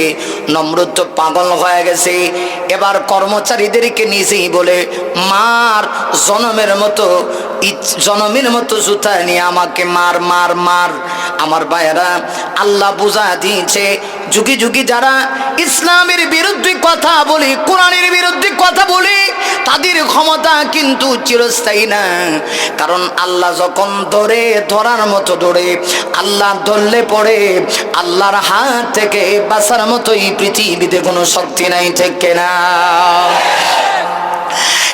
নমরুদ তো পাগল হয়ে গেছে। এবার কর্মচারীদেরকে নিজেই বলে, মার, জনমের মতো জুতা নিয়ে আমাকে মার মার মার। আমার ভাইয়েরা, আল্লাহ বুঝা দিয়েছে, যুগে যুগে যারা ইসলামের বিরুদ্ধে কথা বলে, কোরআনের বিরুদ্ধে কথা বলে, তাদের ক্ষমতা কিন্তু চিরস্থায়ী না। কারণ আল্লাহ যখন ধরার মতো ধরে, আল্লাহ ধরলে পড়ে, আল্লাহর হাত থেকে বাঁচার মতো এই পৃথিবীতে কোনো শক্তি নাই, ঠিক কিনা?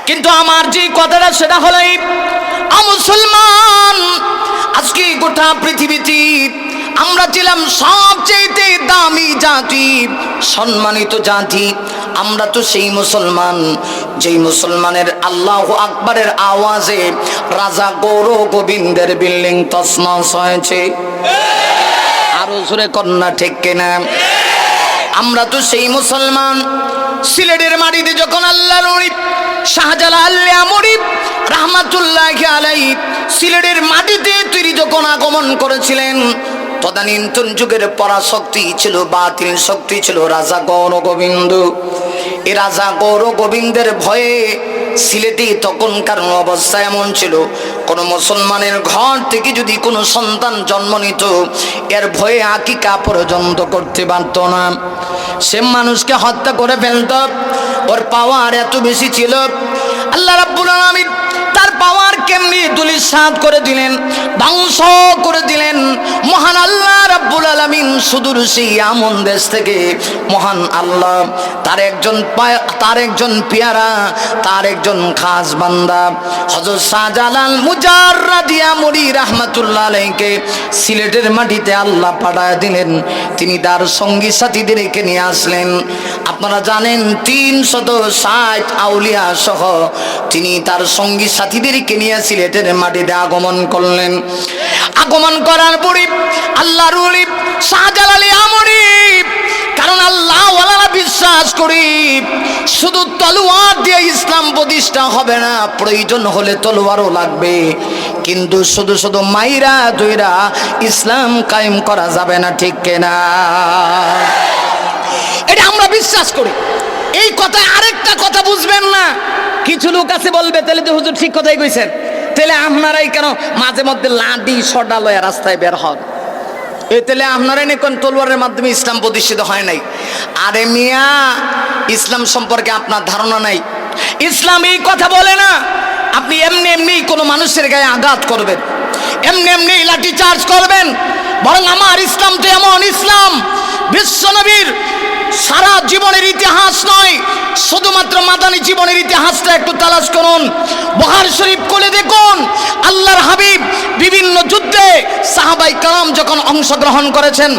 কিন্তু আমার যে কথাটা সেটা হলো, মুসলমান আজকে গোটা পৃথিবীতে আমরা ছিলাম সবচেয়ে দামি জাতি, সম্মানিত জাতি। আমরা তো সেই মুসলমান, যেই মুসলমানের আল্লাহু আকবারের আওয়াজে রাজা গৌর গোবিন্দের বিল্ডিং তছনছ হয়েছে। আরো জোরে কন্যা, ঠিক কিনা? আমরা তো সেই মুসলমান। সিলেটের মাটিতে যখন আল্লাহর নবী শাহজালাল আমরি রাহমাতুল্লাহি আলাইহি সিলেটের মাটিতে তিনি যখন আগমন করেছিলেন, তদানীন্তন যুগের পরাশক্তি ছিল, বাতিল শক্তি ছিল রাজা গৌর গোবিন্দ। এই রাজা গৌর গোবিন্দের ভয়ে সিলেটে তখনকার অবস্থা এমন ছিল, কোন মুসলমানের ঘর থেকে যদি কোনো সন্তান জন্ম নিত, এর ভয়ে আকিকা পর্যন্ত করতে পারত না, সে মানুষকে হত্যা করে ফেলত। ওর পাওয়ার এত বেশি ছিল, আল্লাহ রাব্বুল আলামিন তার পাওয়ার কেমনি ধূলিসাৎ করে দিলেন, ধ্বংস করে দিলেন। মহান আল্লাহ রাব্বুল আলামিন সুদূর সেই আমন দেশ থেকে মহান আল্লাহ তার একজন পেয়ারা, তার একজন খাস বান্দা হযরত শাহজালাল মুজাররাদি আমরি রাহমাতুল্লাহ আলাইহিকে সিলেটের মাটিতে আল্লাহ পাঠায় দিলেন। তিনি তার সঙ্গী সাথীদেরকে নিয়ে আসলেন। আপনারা জানেন 360 আউলিয়া সহ তিনি তার সঙ্গী সাথীদেরকে নিয়ে সিলেটের মাটিতে আগমন করলেন। আগমন করার পরে আল্লাহর ওলি শাহজালাল আমরি, কারণ আল্লাহ ওয়ালারা বিশ্বাস করি শুধু তলোয়ার দিয়ে ইসলাম প্রতিষ্ঠা হবে না, প্রয়োজন হলে তলোয়ারও লাগবে, কিন্তু শুধু শুধু মাইরা দইরা ইসলাম কায়েম করা যাবে না, ঠিক কিনা? এটা আমরা বিশ্বাস করি। এই কথায় আরেকটা কথা বুঝবেন না, কিছু লোক আছে বলবে তাহলে তো হুজুর ঠিক কথাই কইছেন, তাহলে আপনারাই কেন মাঝে মধ্যে লাঠি সডা লয়া রাস্তায় বের হন? এই তাহলে আপনারাই না কোন তলোয়ারের মাধ্যমে ইসলাম প্রতিষ্ঠিত হয় নাই? আরে মিয়া, ইসলাম সম্পর্কে আপনার ধারণা নাই। ইসলাম এই কথা বলে না আপনি এমনি এমনি কোনো মানুষের গায়ে আঘাত করবেন, এমনি এমনি লাঠি চার্জ করবেন। বরং আমার ইসলাম তো এমন ইসলাম, বিশ্বনবীর সারা জীবনের ইতিহাস নয়, শুধুমাত্র মাদানী জীবনের ইতিহাসটা একটু তালাশ করুন। বুখারী শরীফ খুলে দেখুন, আল্লাহর হাবিব বিভিন্ন যুদ্ধে সাহাবাই কারাম যখন অংশগ্রহণ করেছেন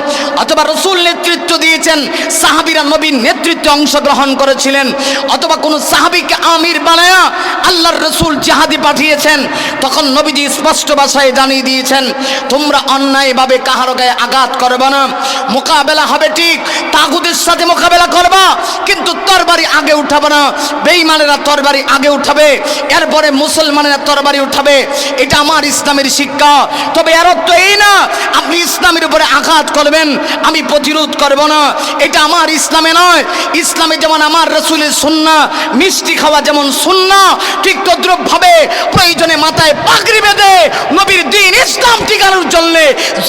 অথবা রসুল নেতৃত্ব দিয়েছেন, সাহাবীরা নবীর নেতৃত্বে অংশগ্রহণ করেছিলেন, অথবা কোনো সাহাবীকে আমির বানায়া আল্লাহর রসুল জিহাদি পাঠিয়েছেন, তখন নবীজি স্পষ্ট ভাষায় জানিয়ে দিয়েছেন, তোমরা অন্যায়ভাবে কাহারো গায়ে আঘাত করবে না, মোকাবেলা হবে ঠিক, তাগুদের সাথে মোকাবেলা করবা, কিন্তু তরবারি আগে উঠাবে না। বেঈমানেরা তরবারি আগে উঠাবে, এরপরে মুসলমানেরা তরবারি উঠাবে। এটা আমার ইসলামের শিক্ষা। তবে এর অর্থ এই না আপনি ইসলামের উপরে আঘাত করবেন, আমি প্রতিরোধ করব না, এটা আমার ইসলামে নয়। ইসলামে যেমন আমার রাসূলের সুন্নাহ, মিষ্টি খাওয়া যেমন সুন্নাহ, ঠিক তদ্রূপভাবে প্রয়োজনে মাথায় পাগড়ি বেঁধে নবীর দ্বীন ইসলাম টিকানোর জন্য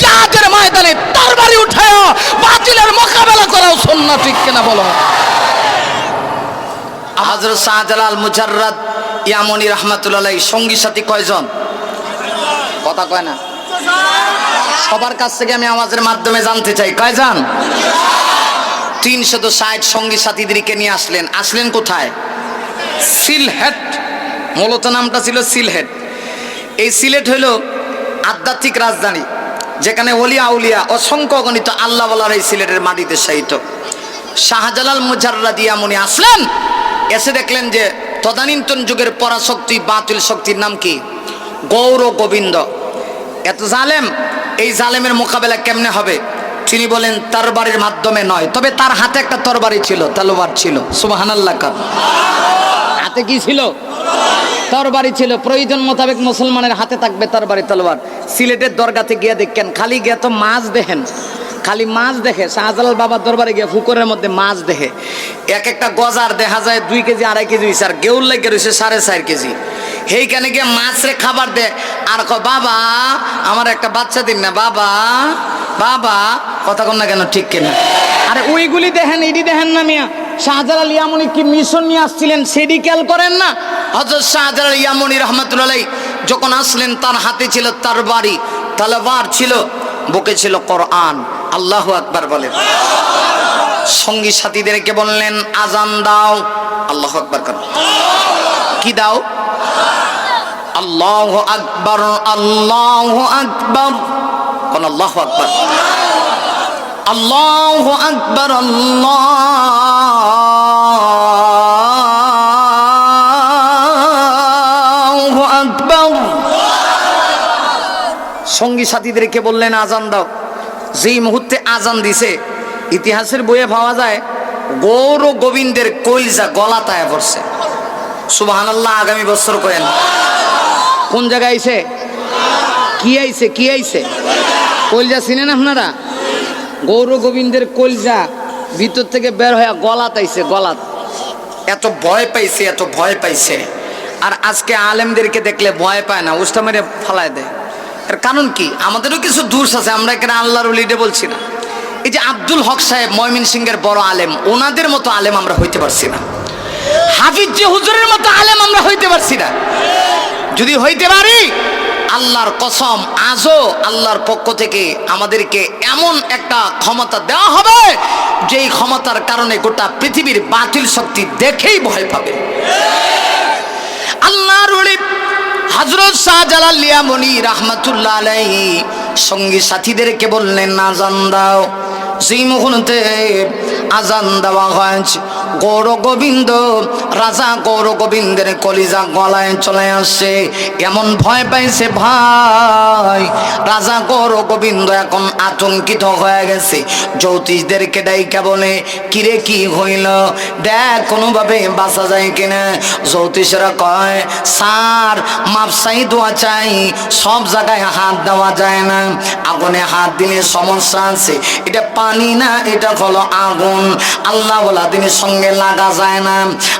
জিহাদের ময়দানে তরবারি উঠায়া বাতিলের মোকাবেলা করাও সুন্নাহ, ঠিক কিনা বলো? হযরত শাহজালাল মুজাররদ ইয়ামনি রাহমাতুল্লাহ আলাইহি সঙ্গী সাথী কয়জন? কথা কয় না। সবার কাছ থেকে আমি আওয়াজের মাধ্যমে জানতে চাই, কয়জন? 360 সঙ্গী সাথীদেরকে নিয়ে আসলেন কোথায়? সিলহেট। মূলত নামটা ছিল সিলহেট। এই সিলেট হইল আধ্যাত্মিক রাজধানী, যেখানে ওলিয়া আউলিয়া অসংখ্য গণিত আল্লাহ ওয়ালার এই সিলেটের মাটিতে শায়িত। শাহজালাল মুজাররদ ইয়ামনি আসলেন, এসে দেখলেন যে তদানীন্তন যুগের পরাশক্তি বাতিল শক্তির নাম কি? গৌর গোবিন্দ। এত জালেম, এই জালেমের মোকাবেলা কেমনে হবে? তিনি বলেন তরবারির মাধ্যমে নয়, তবে তার হাতে একটা তরবারি ছিল, তলোয়ার ছিল। সুবহানাল্লাহ। হাতে কি ছিল? তরবারি ছিল। প্রয়োজন মোতাবেক মুসলমানের হাতে থাকবে তরবারি তলোয়ার। সিলেটের দরগাতে গিয়ে দেখেন, খালি গিয়ে তো মাছ দেখেন, খালি মাছ দেখে। শাহজালাল বাবার দরবারে গিয়ে পুকুরের মধ্যে মাছ দেখে, এক একটা গজার দেখা যায় 2 কেজি 2.5 কেজি হয়েছে, আর গেউল লেগে রয়েছে 4.5 কেজি। সেইখানে গিয়ে মাছরে খাবার দে, আর বাবা আমার একটা বাচ্চা দিন না, বাবা বাবা, কথা কন না কেন, ঠিক কিনা? আরে ওইগুলি দেখেন, এডি দেখেন না মিয়া। শাহজালাল ইয়ামনি কি মিশন নিয়ে আসছিলেন সেটি খেয়াল করেন না? হযরত শাহজালাল ইয়ামনি রাহমাতুল্লাহ আলাইহি যখন আসলেন, তার হাতে ছিল তরবারি, তলোয়ার ছিল, বুকে ছিল কোরআন। আল্লাহু আকবার বলেন। সঙ্গী সাথীদেরকে বললেন আজান দাও। আল্লাহু আকবার কর। কি দাও? আল্লাহু আকবার, আল্লাহু আকবার, কোন আল্লাহু আকবার, আল্লাহু আকবার, আল্লাহু আকবার। সঙ্গী সাথীদেরকে বললেন আজান দাও। যেই মুহূর্তে আজান দিছে, ইতিহাসের বইয়ে পাওয়া যায় গৌর গোবিন্দের কলিজা গলাতায় পড়ছে। সুবহানাল্লাহ। আগামী বছর করেন। কোন জায়গায় আইছে? কি আইছে? কি আইছে? কলিজা চিনেন আপনারা? গৌর গোবিন্দের কলিজা ভিতর থেকে বের হয়ে গলাত আইছে, গলাত। এত ভয় পাইছে, এত ভয় পাইছে। আর আজকে আলেমদেরকে দেখলে ভয় পায় না, উষ্টা মেরে ফালায় দেয়। এর কারণ কি? আমাদেরও কিছু দোষ আছে, আমরা এখানে আল্লাহর ওলিদের বলছি না। এই যে আব্দুল হক সাহেব ময়মনসিংহের বড় আলেম, ওনাদের মতো আলেম আমরা হইতে পারছি না। হাফিজ যে হুজুরের মতো আলেম আমরা হইতে পারছি না। যদি হইতে পারি, আল্লাহর কসম, আজও আল্লাহর পক্ষ থেকে আমাদেরকে এমন একটা ক্ষমতা দেওয়া হবে, যেই ক্ষমতার কারণে গোটা পৃথিবীর বাতিল শক্তি দেখেই ভয় পাবে। আল্লাহর ওলি হযরত শাহজালাল ইয়ামনি রাহমাতুল্লাহ আলাইহি সঙ্গী সাথীদেরকে বললেন আজান দাও। যেই মুহূর্তে আজান দেওয়া হয়েছে, গৌর গোবিন্দ, রাজা গৌর গোবিন্দের কলিজা গলায় চলে আসছে। এমন ভয় পাইছে ভাই, রাজা গৌর গোবিন্দ এখন আতঙ্কিত হয়ে গেছে। জ্যোতিষদেরকে ডাইকা বলে, কিরে কি হইল, দেখ কোনোভাবে বাঁচা যায় কিনা। জ্যোতিষরা কয়, স্যার মাপ চাই, দোয়া চাই, সব জায়গায় হাত দেওয়া যায় না, আগুনে হাত দিলে সমস্যা আছে, এটা পানি না, এটা হলো আগুন। আল্লাহ ওয়ালা দিনের সঙ্গে লাগা যায় না।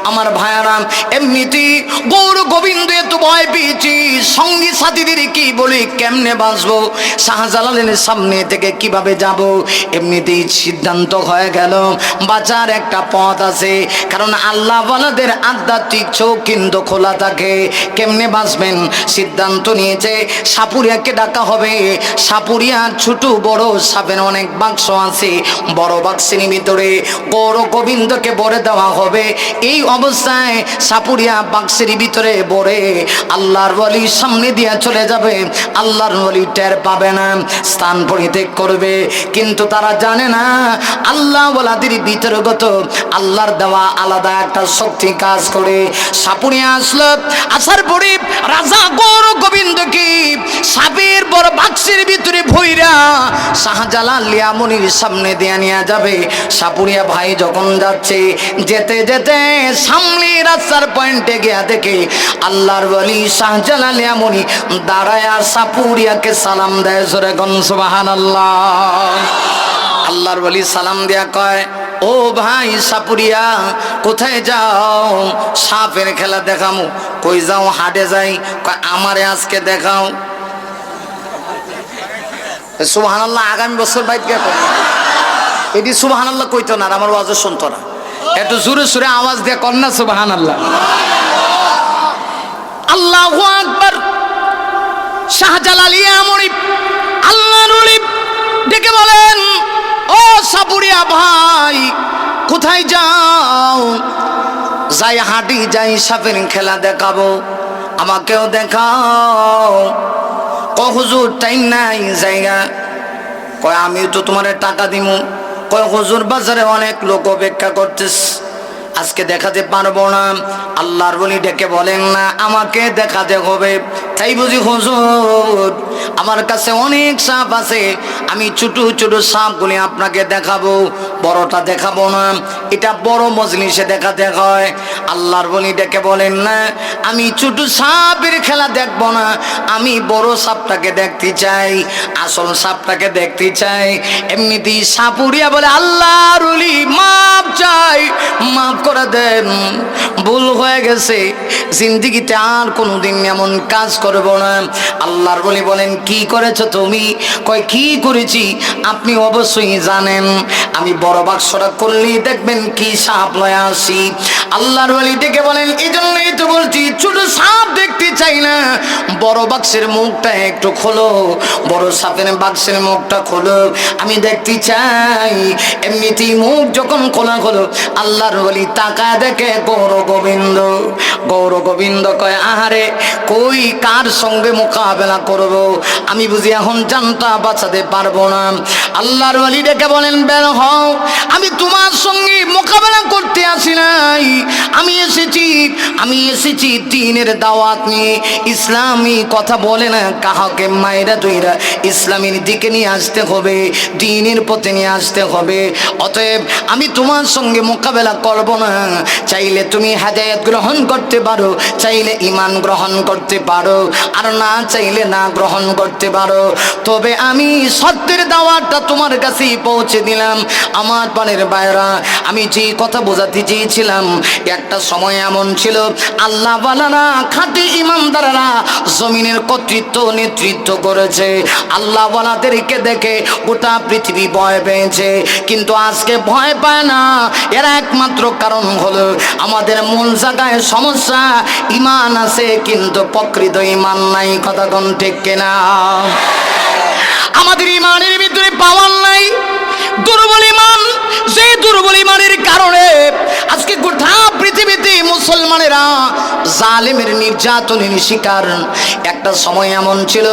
আমার ভাইয়ারা, এমনিতেই গৌর গোবিন্দ এত ভয় পেয়েছি, সঙ্গী সাথীদের কি বলি, কেমনে বাঁচবো, শাহজালালের সামনে থেকে কিভাবে যাব। এমনিতেই সিদ্ধান্ত হয়ে গেল বাঁচার একটা পথ আছে, কারণ আল্লাহ ওয়ালাদের আধ্যাত্মিক চোখ কিন্তু খোলা থাকে। কেমনে বাঁচবেন সিদ্ধান্ত নিয়েছে, সাপুরিয়াকে ডাকা হবে। সাপুরিয়ার ছোট বড় সাপের অনেক বাক্স আছে, বড় বাক্সের ভিতরে গৌর গোবিন্দকে ভরে দেওয়া হবে। এই অবস্থায় সাপুরিয়া বাক্সের ভিতরে ভরে আল্লাহর ওয়ালির সামনে দিয়ে চলে যাবে। আল্লাহর ওয়ালি টের পাবে না, স্থান পরিত্যাগ করবে। কিন্তু তারা জানে না আল্লাহ ওয়ালাদের ভিতরগত আল্লাহর দেওয়া আলাদা একটা শক্তি কাজ করে। সাপুরিয়া আসলো, আসার পরে রাজা গৌর গোবিন্দকে সাপের বড় বাক্সের ভিতরে ভইরা শাহজালাল লিয়ামনির সামনে দিয়ে নিয়ে যাবে। সাপুরিয়া ভাই যখন যাচ্ছে, যেতে যেতে সামনে রাস্তার পয়েন্টে গিয়া দেখে আল্লাহর ওয়ালি শাহজালাল লিয়ামনি দাঁড়ায় সাপুরিয়াকে সালাম দেয়। জোরে গন সুবহানাল্লাহ। আল্লাহর ওয়ালি সালাম দেয়া কয়, ও ভাই সাপুরিয়া, কোথায় যাও? সাপের খেলা দেখামু। কই যাও? হাটে যাই। কয় আমারে আজকে দেখাও। সুবহানাল্লাহ। আগামী বছর বাইত গিয়া কয়, এটি সুবহানাল্লাহ কইতো না, আমার ওয়াজ শুনতো না। একটু জোরে সুরে আওয়াজ দিয়ে কর না সুবহানাল্লাহ। আল্লাহু আকবার। শাহজালাল লিয়ামনি আল্লাহর ওলি ডেকে বলেন, ও সাপুরিয়া ভাই, কোথায় যাও? যাই হাঁটি, যাই সাপের খেলা দেখাবো, আমাকেও দেখাও। কয় হুজুর টাইম নাই, জায়গা। কয় আমি তো তোমার টাকা দিমু। কয় হুজুর বাজারে অনেক লোক অপেক্ষা করতেছে, আজকে দেখাতে পারবো না। আল্লাহর ওলি ডেকে বলেন, না আমাকে দেখাতে হবে। তাই বুঝি হুজুর, আমার কাছে অনেক সাপ আছে, আমি ছোট ছোট সাপগুলি আপনাকে দেখাবো, বড়টা দেখাবো না। এটা বড় মজলিসে দেখাতে হয়। আল্লাহর ওলি ডেকে বলেন, না আমি ছোট সাপের খেলা দেখবো না, আমি বড় সাপটাকে দেখতে চাই, আসল সাপটাকে দেখতে চাই। এমনিতেই সাপুরিয়া বলে, আল্লাহর ওলি মাপ চাই, মাফ করে দেন, ভুল হয়ে গেছে, জিন্দিগিতে আর কোনোদিন এমন কাজ করব না। আল্লাহর ওলি বলেন, কি করেছো তুমি? কয় কি করেছি আপনি অবশ্যই জানেন, আমি বড় বাক্সটা করলেই দেখবেন কি সাপ লয়ে আসি। আল্লাহর ওলি ডেকে বলেন, এই জন্যই তো বলছি ছোট সাপ দেখতে চাই না, বড় বাক্সের মুখটা একটু খোলো, বড় সাপের বাক্সের মুখটা খোলো, আমি দেখতে চাই। এমনিতেই মুখ যখন খোলা হলো, আল্লাহর ওলি তাকা দেখে গৌর গোবিন্দ। গৌর গোবিন্দ কয়, আহারে কই কার সঙ্গে মোকাবেলা করব, আমি বুঝি এখন জানটা বাঁচাতে পারবো না। আল্লাহর ওলি ডেকে বলেন, বের হও, আমি তোমার সঙ্গে মোকাবেলা করতে আসি নাই, আমি এসেছি দ্বীনের দাওয়াত নিয়ে। ইসলামী কথা বলে না কাহাকে মায়েরা তুইরা ইসলামের দিকে নিয়ে আসতে হবে, দ্বীনের পথে নিয়ে আসতে হবে। অতএব আমি তোমার সঙ্গে মোকাবেলা করব না। চাইলে তুমি হেদায়েত গ্রহণ করতে পারো, চাইলে ঈমান গ্রহণ করতে পারো, আর না চাইলে না গ্রহণ করতে পারো। তবে আমি সত্যের দাওয়াতটা তোমার কাছেই পৌঁছে দিলাম। আমার পানের বাইরা, আমি যে কথা বোঝাতে চেয়েছিলাম, একটা সময় এমন ছিল আল্লাহ ওয়ালারা, খাঁটি ইমানদাররা জমিনের কর্তৃত্ব নেতৃত্ব করেছে। আল্লাহ ওয়ালাদেরকে দেখে গোটা পৃথিবী ভয় পেয়েছে, কিন্তু আজকে ভয় পায় না। এর একমাত্র কারণ হলো আমাদের মূল জায়গায় সমস্যা, ঈমান আছে কিন্তু প্রকৃত ঈমান নাই। কথা কোন ঠিক কিনা? আমাদের ঈমানের ভিতরে পাওয়ার নাই, দুর্বল ঈমান। সেই দুর্বল ঈমানের কারণে আজকে গোটা পৃথিবীতে মুসলমানেরা জালেমের নির্যাতনের শিকার। একটা সময় এমন ছিল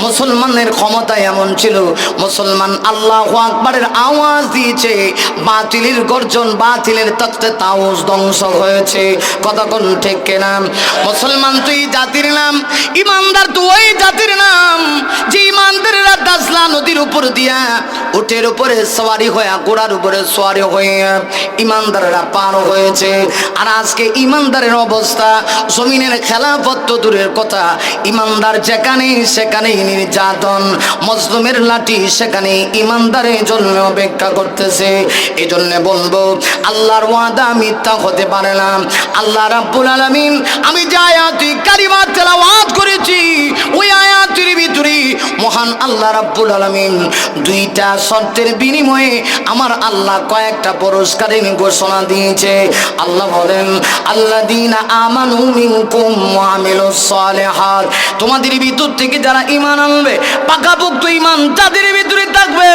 মুসলমানের ক্ষমতা এমন ছিল, মুসলমান আল্লাহু আকবারের আওয়াজ দিয়েছে, বাতিলের গর্জন, বাতিলের তখ্তে তাউজ ধ্বংস হয়েছে। কথা কোন ঠিক কিনা? মুসলমান তুই জাতির নাম, ইমানদার তুই জাতির নাম, যে ইমানদার ইমানদারেরা দাজলা নদীর উপর দিয়া উটের উপরে সওয়ারি হয়ে ঘোড়ার উপরে সওয়ারি হয়ে ইমানদারেরা পার হয়েছে। আর আজকে ইমানদারের অবস্থা, জমিনের খেলাফত তো দূরের কথা, ইমানদার যেখানে সেখানেই নির্যাতন, মজলুমের লাঠি সেখানে ইমানদারের জন্য অপেক্ষা করতেছে। এই জন্য বলবো আল্লাহর ওয়াদা মিথ্যা হতে পারে না। আল্লাহ রাব্বুল আলামিন আমি যে আয়াতি কারিমা তেলাওয়াত করেছি ওই আয়াতের ভিতরে মহান আল্লাহ রাব্বুল আলামিন দুইটা শর্তের বিনিময়ে আমার আল্লাহ কয়েকটা পুরস্কারের ঘোষণা দিয়েছে। আল্লাহ বলেন আল্লাযীনা আমানু মিনকুম ওয়া আমিলুস সালিহাত, তোমাদের ভিতর থেকে যারা ঈমান আনবে, পাকাপোক্ত ঈমান তাদের ভিতরে থাকবে,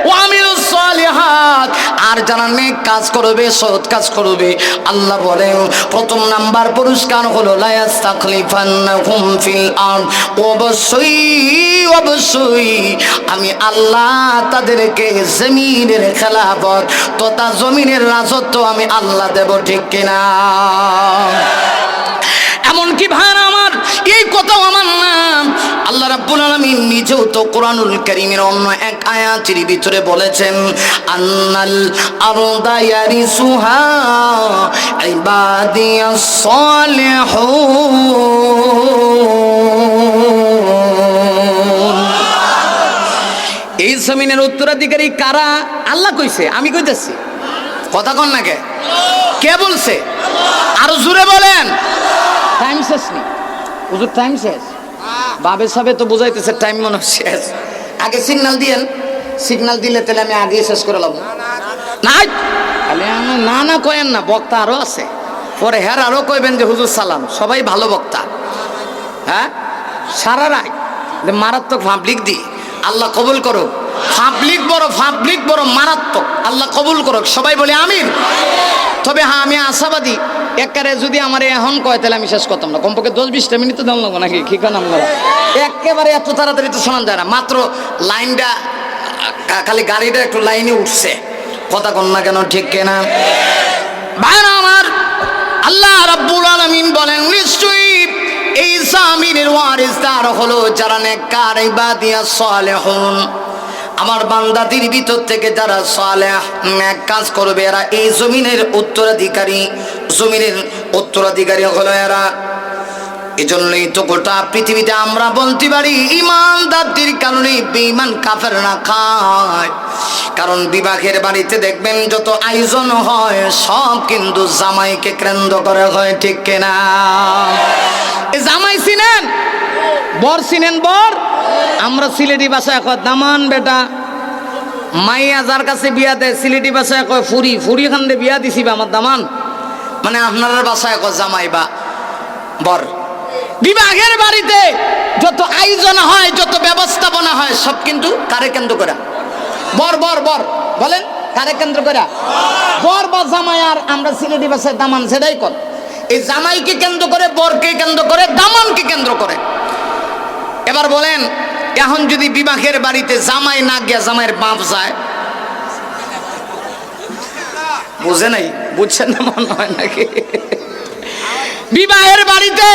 ওয়া আমিলুস সালিহাত, আর যারা নেক কাজ করবে, সৎ কাজ করবে, আল্লাহ বলেন প্রথম নাম্বার পুরস্কার হলো লা ইয়াস্তাখলিফান্নাহুম ফিল আরদ, অবশ্যই আমি আল্লাহ তাদেরকে জমিনের খেলাফত তথা জমিনের রাজত্ব আমি আল্লাহ দেব, ঠিক কিনা? এমনকি ভাইরা আমার এই কথাও আমার নাম আল্লাহ রাব্বুল আলামিন নিজেও তো কোরআনুল কারীমের অন্য এক আয়াতের ভিতরে বলেছেন আন্নাল আরদা ইয়ারিসুহা ইবাদিয়াস সালিহুন। এই জমিনের উত্তরাধিকারী কারা? আল্লাহ কইছে, আমি কইতেছি, কথা কন না কে বলছে? আরো জোরে বলেন। টাইম শেষ নেই হুজুর, টাইম শেষ। বাবে সাবে তো বুঝাইতেছে টাইম মনে শেষ। আগে সিগন্যাল দিয়েন, সিগন্যাল দিলে তাহলে আমি আগে শেষ করে লাভ না। খালি না না কয়েন না, বক্তা আরো আছে, পরে হ্যাঁ আরো কইবেন যে হুজুর সালাম। সবাই ভালো বক্তা, হ্যাঁ সারা রাত মারাত্মক পাবলিক দি আল্লাহ কবুল করুক। পাবলিক বড় মারাত্মক, আল্লাহ কবুল করুক। সবাই বলে আমিন। তবে হ্যাঁ আমি আশাবাদী, একারে যদি আমার এখন কয় তাহলে আমি শেষ করতাম না, কমপক্ষে 10-20টা মিনিট তো দেওয়া লাগবো নাকি? কি কেন আমরা একেবারে এত তাড়াতাড়ি তো শোনা যায় না, মাত্র লাইনটা খালি গাড়িটা একটু লাইনে উঠছে, কথা কন না কেন, ঠিক কিনা? ভাইরা আমার আল্লাহ রাব্বুল আলামিন বলেন নিশ্চয়ই এই জামিনের ওয়ারিসদার হলো যারা নেককার ইবাদিয়াস সালিহুন, আমার বান্দাদের ভিতর থেকে যারা সালেহ নেক কাজ করবে এরা এই জমিনের উত্তরাধিকারী হলো এরা। এজন্যই তো গোটা পৃথিবীতে আমরা বলতে পারি ইমানদারদের কারণে বেঈমান কাফেররা খায়। কারণ বিবাহের বাড়িতে দেখবেন যত আয়োজন হয় সব কিন্তু জামাইকে কেন্দ্র করে হয়, ঠিক কিনা? এই জামাই চিনেন, বর চিনেন, বর আমরা সিলেটি ভাষায় কয় দামান বেটা, মাইয়া যার কাছে বিয়া দেয় সিলেটি ভাষায় কয় ফুরি খান দে বিয়া দিছি বা আমার দামান, মানে আপনার বাসায় কয় জামাই বা বর। বিবাহের বাড়িতে যত আয়োজন হয়, যত ব্যবস্থাপনা হয় সব কিন্তু কারে কেন্দ্র করে? বর বলেন, কারে কেন্দ্র করে? বর বা জামাই। আর আমরা সিলেটি ভাষায় দামান, সেটাই কর। এই জামাইকে কেন্দ্র করে, বরকে কেন্দ্র করে, দামানকে কেন্দ্র করে। এবার বলেন এখন যদি বিবাহের বাড়িতে জামাই না গিয়া জামাইয়ের বাপ যায়, বুঝে নাই, বুঝছেন না মনে হয় নাকি? বিবাহের বাড়িতে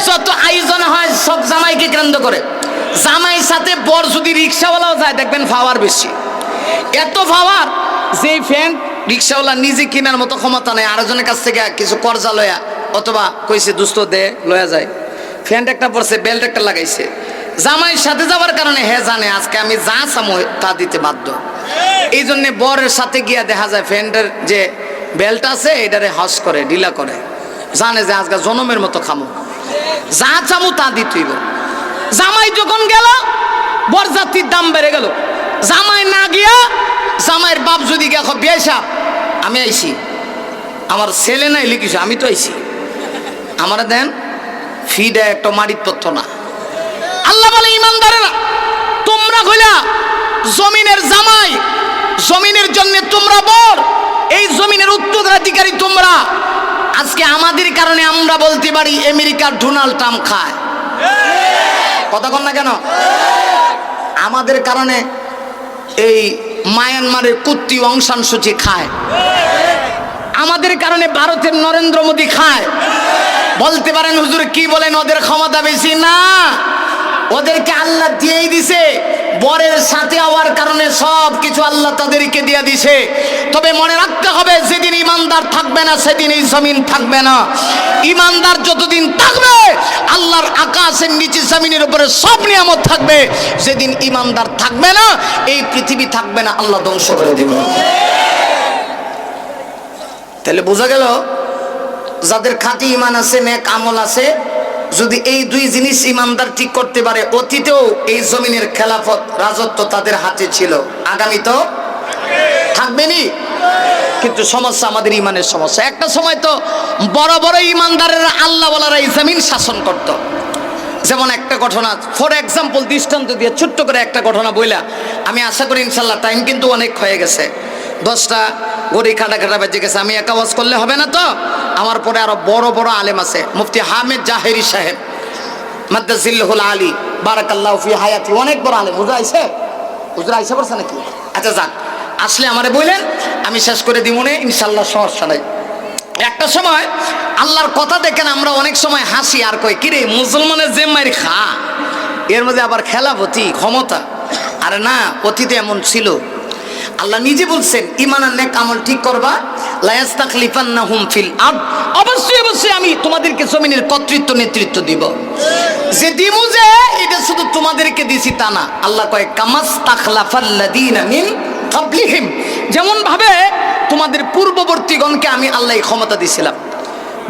যত আয়োজন হয় সব জামাইকে কেন্দ্র করে। জামাই সাথে বর যদি রিক্সাওয়ালাও যায় দেখবেন পাওয়ার বেশি, এত পাওয়ার যে ফ্যান রিক্সাওয়ালা নিজে কেনার মতো ক্ষমতা নেই, আরেকজনের কাছ থেকে কিছু কর্জা লয়া অথবা কইছে দুস্থ দে লয়া যায়। ফ্যান একটা পড়ছে, বেল্ট একটা লাগাইছে, জামাইয়ের সাথে যাওয়ার কারণে হে জানে আজকে আমি যা চামো তা দিতে বাধ্য। এই জন্য বরের সাথে গিয়া দেখা যায় ফ্যানটার যে বেল্ট আছে এটারে হস করে, ঢিলা করে, জানে যে আজকে জনমের মতো খামো, যা চামো তা দিতেইব। জামাই যখন গেল বরযাত্রীর দাম বেড়ে গেল। জামাই না গিয়া জামাইয়ের বাপ যদি গিয়া বিয়ে সাহেব আমি আইছি, আমার ছেলে নাই লিখিস, আমি তো আইছি, আমার দেন ফি দেয় একটা মারিত পত্র না। আল্লাহ বলে ইমানদারেরা তোমরা হইলা জমিনের জামাই, জমিনের জন্য তোমরা বর, এই জমিনের উত্তরাধিকারী তোমরা। আজকে আমাদের কারণে আমরা বলতে পারি আমেরিকার ডোনাল্ড ট্রাম্প খায়, কথা কন না কেন? আমাদের কারণে এই মায়ানমারের কুত্তি অং সান সূচি খায়, আমাদের কারণে ভারতের নরেন্দ্র মোদী খায়। বলতে পারেন হুজুর কি বলেন ওদের ক্ষমতা বেশি? না, ওদেরকে আল্লাহ দিয়েই দিছে। বরের সাথে হওয়ার কারণে সব কিছু আল্লাহ তাদেরকে দিয়ে দিছে। তবে মনে রাখতে হবে, যেদিন ইমানদার থাকবে না সেদিন এই জমিন থাকবে না। ইমানদার যতদিন থাকবে আল্লাহর আকাশের নিচে জমিনের উপরে সব নিয়ামত থাকবে। যেদিন ইমানদার থাকবে না এই পৃথিবী থাকবে না, আল্লাহ ধ্বংস করে দেবে। তাহলে বোঝা গেল, যাদের খাঁটি ইমান আছে, নেক আমল আছে, যদি এই দুই জিনিস ইমানদার ঠিক করতে পারে, অতীতেও এই জমিনের খেলাফত রাজত্ব তাদের হাতে ছিল, আগামী তো থাকবেনি। কিন্তু সমস্যা আমাদের ইমানের সমস্যা। একটা সময় তো বড় বড় ইমানদারেরা আল্লাহ ওয়ালারা এই জমিন শাসন করত। যেমন একটা ঘটনা, ফর এক্সাম্পল, দৃষ্টান্ত দিয়ে ছোট্ট করে একটা ঘটনা বইলা আমি আশা করি ইনশাল্লাহ, টাইম কিন্তু অনেক হয়ে গেছে, 10টা গড়ি খাটা খাটা বেজে গেছে। আমি একা ওয়াজ করলে হবে না তো, আমার পরে আরো বড় বড় আলেম আছে। মুফতি হামিদ জাহেরি সাহেব মাদ্দাজিল্লাহুল আলী বারাকাল্লাহু ফি হায়াতি, অনেক বড় আলেম। হুজুর আইছে, হুজুর আইসা পড়ছে নাকি? আচ্ছা যাক, আসলে আমারে বললেন, আমি শেষ করে দিব না ইনশাল্লাহ, সমস্যা নাই। একটা সময় আল্লাহর কথা দেখেন, আমরা অনেক সময় হাসি আর কই কিরে মুসলমানের যে মারি খা, এর মধ্যে আবার খেলাপতি ক্ষমতা। আরে না, অতীতে এমন ছিল। আল্লাহ নিজে বলছেন, ঈমান আর নেক আমল ঠিক করবা, লা ইস্তাখলিফান্নাহুম ফিল আরদ, অবশ্যই অবশ্যই আমি তোমাদেরকে জমিনের কর্তৃত্ব নেতৃত্ব দিব। যে দিমু যে এটা শুধু তোমাদেরকে দিছি তা না। আল্লাহ কয় কামাস্তাখলাফাল্লাযীনা মিন ক্বাবলিহিম, যেমন ভাবে তোমাদের পূর্ববর্তীগণকে আমি আল্লাহ এই ক্ষমতা দিয়েছিলাম।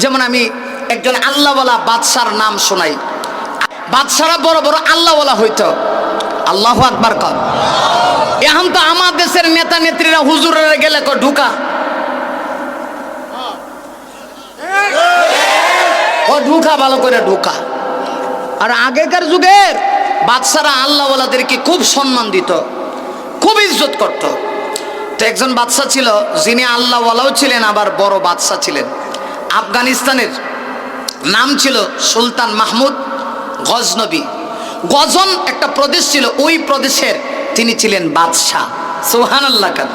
যেমন আমি একজন আল্লাহওয়ালা বাদশার নাম শোনাই। বাদশারা বড় বড় আল্লাহওয়ালা হইতো। আল্লাহু আকবার কর। এখন তো আমার দেশের নেতা নেত্রীরা হুজুরেরা গেলে কো ঢুকা, ও ঢুকা, ভালো করে ঢুকা। আর আগেকার যুগের বাদশারা আল্লাহওয়ালাদেরকে খুব সম্মান দিত, খুব ইজ্জত করত। তো একজন বাদশা ছিল যিনি আল্লাহওয়ালাও ছিলেন আবার বড় বাদশা ছিলেন। আফগানিস্তানের নাম ছিল সুলতান মাহমুদ গজনবী। গজন একটা প্রদেশ ছিল, ওই প্রদেশের তিনি ছিলেন বাদশাহ। সুবহানাল্লাহ, কান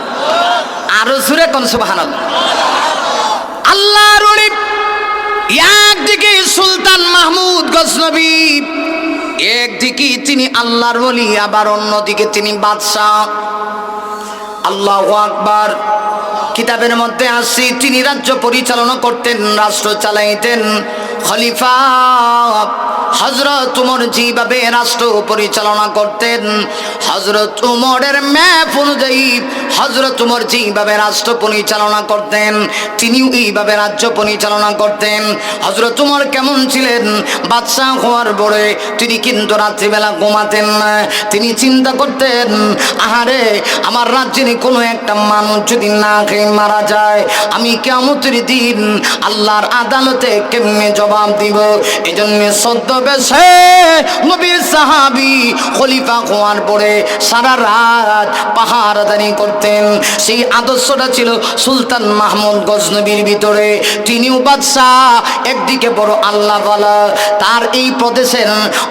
আরো জোরে কোন সুবহানাল্লাহ। আল্লাহর ওলি একদিকে সুলতান মাহমুদ গজনবী, একদিকে তিনি আল্লাহর ওলি, আবার অন্যদিকে তিনি বাদশাহ। আল্লাহু আকবার। কিতাবের মধ্যে আসি তিনি রাজ্য পরিচালনা করতেন, রাষ্ট্র চালাইতেন। খলিফা হযরত উমর যেভাবে রাষ্ট্র পরিচালনা করতেন, হযরত উমরের ম্যাপ অনুযায়ী হযরত উমর যেভাবে রাষ্ট্র পরিচালনা করতেন, তিনিও এইভাবে রাজ্য পরিচালনা করতেন। হযরত উমর কেমন ছিলেন? বাদশাহ হওয়ার পরে তিনি কিন্তু রাত্রিবেলা ঘুমাতেন না। তিনি চিন্তা করতেন, আহারে আমার রাজ্যের কোনো একটা মানুষ যদি না খেয়ে মারা যায়, আমি কিয়ামতের দিন আল্লাহর আদালতে কেমনে জবাব দিব। এজন্য ছদ্মবেশে নবীর সাহাবী খলিফা হওয়ার পরে সারা রাত পাহারাদারি করতেন। সেই আদর্শটা ছিল সুলতান মাহমুদ গজনবীর ভিতরে। তিনিও বাদশাহ, একদিকে বড় আল্লাহওয়ালা, তার এই প্রদেশের